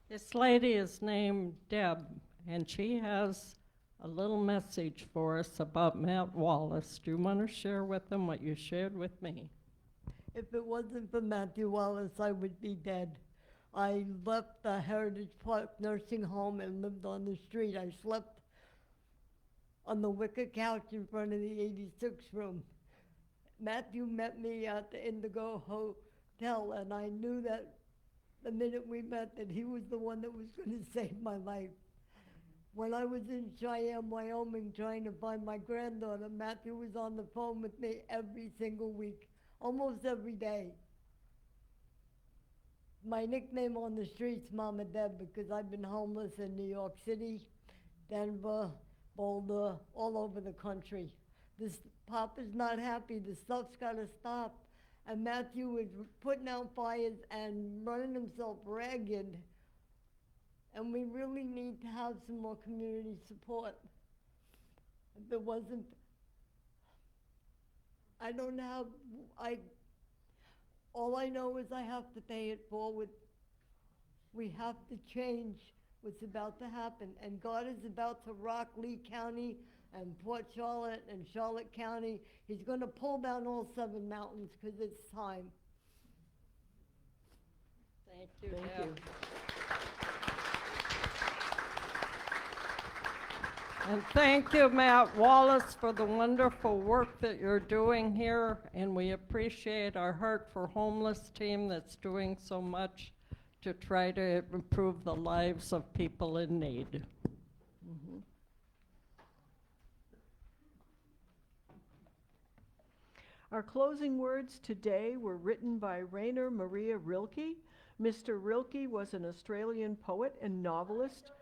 This lady is named Deb, and she has a little message for us about Matt Wallace. Do you want to share with them what you shared with me? If it wasn't for Matthew Wallace, I would be dead. I left the Heritage Park nursing home and lived on the street. I slept on the wicker couch in front of the 86 room. Matthew met me at the Indigo Hotel, and I knew that the minute we met that he was the one that was going to save my life. When I was in Cheyenne, Wyoming, trying to find my granddaughter, Matthew was on the phone with me every single week, almost every day. My nickname on the street's Mama Deb because I've been homeless in New York City, Denver, Boulder, all over the country. This Papa's not happy, the stuff's gotta stop. And Matthew was putting out fires and running himself ragged. And we really need to have some more community support. If it wasn't, I don't have, all I know is I have to pay it forward. We have to change. what's about to happen. And God is about to rock Lee County and Port Charlotte and Charlotte County. He's going to pull down all 7 mountains because it's time. Thank you, Thank Deb. you. And thank you, Matt Wallace, for the wonderful work that you're doing here. And we appreciate our Heart for Homeless team that's doing so much to try to improve the lives of people in need. Mhm. Our closing words today were written by Rainer Maria Rilke. Mr. Rilke was an Australian poet and novelist.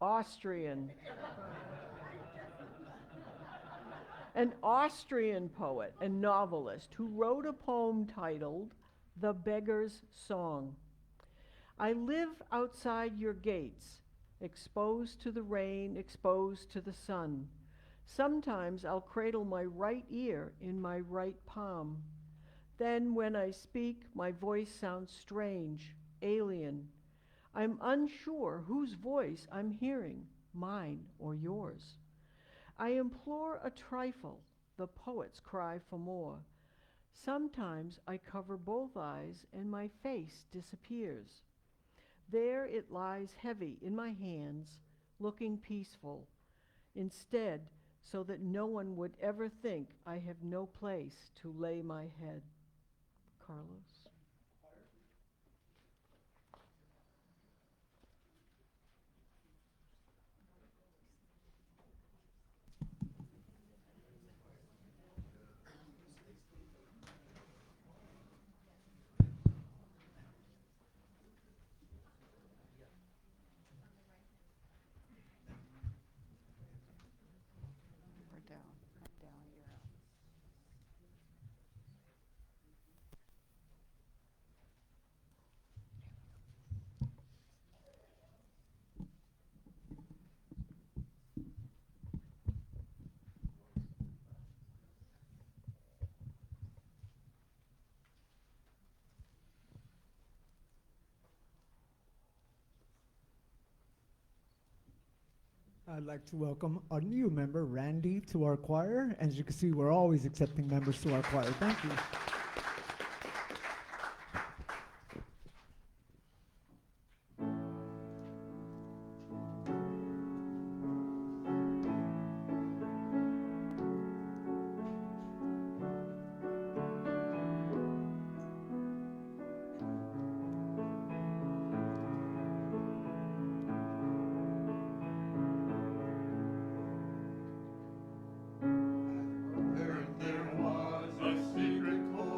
Austrian. An Austrian poet and novelist who wrote a poem titled The Beggar's Song. I live outside your gates, exposed to the rain, exposed to the sun. Sometimes I'll cradle my right ear in my right palm. Then when I speak, my voice sounds strange, alien. I'm unsure whose voice I'm hearing, mine or yours. I implore a trifle, the poets cry for more. Sometimes I cover both eyes and my face disappears. There it lies heavy in my hands, looking peaceful. Instead, so that no one would ever think I have no place to lay my head. Carlos. I'd like to welcome a new member, Randy, to our choir. As you can see, we're always accepting members to our choir. Thank you. There was a secret chord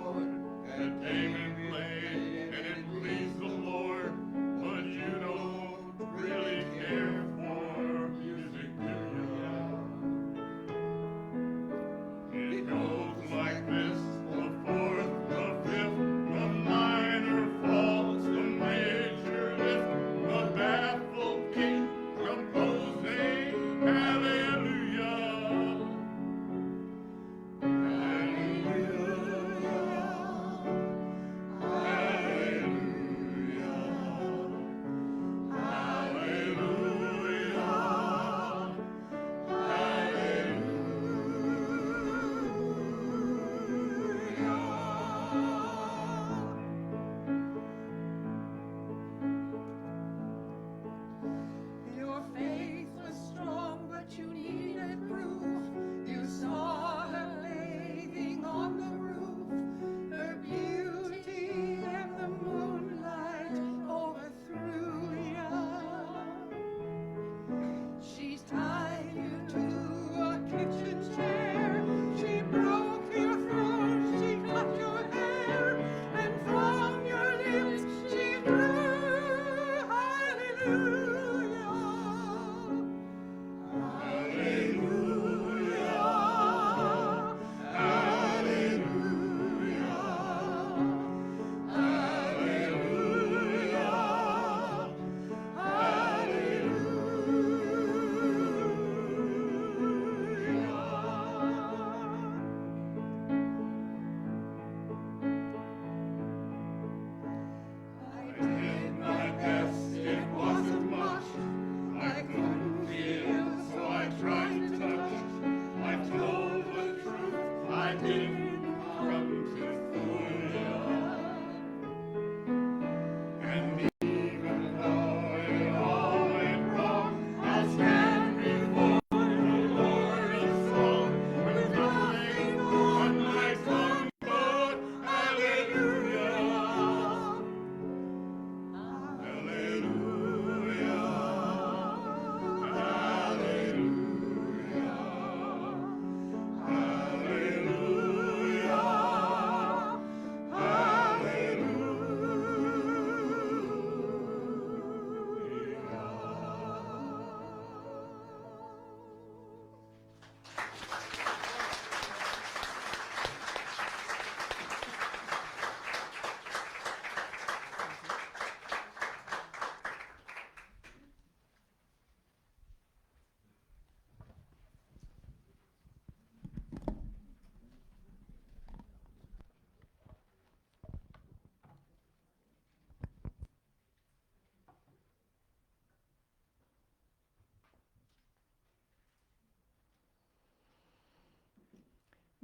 And even though it all went wrong, I'll stand before the Lord of song with nothing on my tongue but hallelujah. Hallelujah.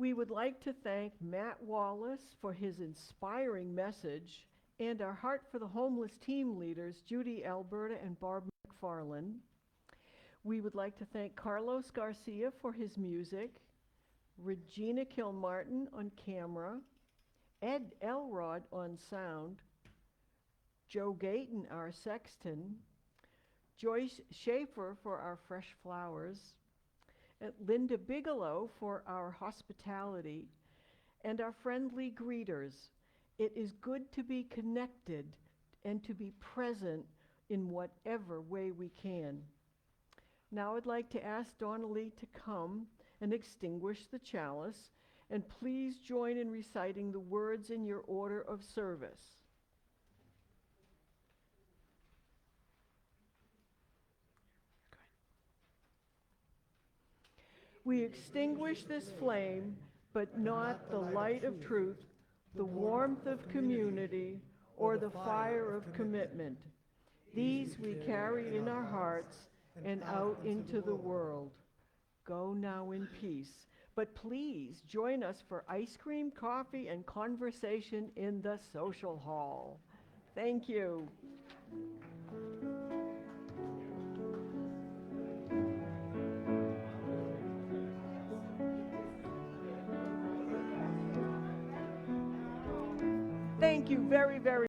We would like to thank Matt Wallace for his inspiring message and our Heart for the Homeless team leaders, Judy Alberta and Barb McFarland. We would like to thank Carlos Garcia for his music, Regina Kilmartin on camera, Ed Elrod on sound, Joe Gayton, our sexton, Joyce Schaefer for our fresh flowers, and Linda Bigelow for our hospitality, and our friendly greeters. It is good to be connected and to be present in whatever way we can. Now I'd like to ask Donnelly to come and extinguish the chalice, and please join in reciting the words in your order of service. We extinguish this flame, but not the light of truth, the warmth of community, or the fire of commitment. These we carry in our hearts and out into the world. Go now in peace. But please join us for ice cream, coffee, and conversation in the social hall. Thank you. Thank you very, very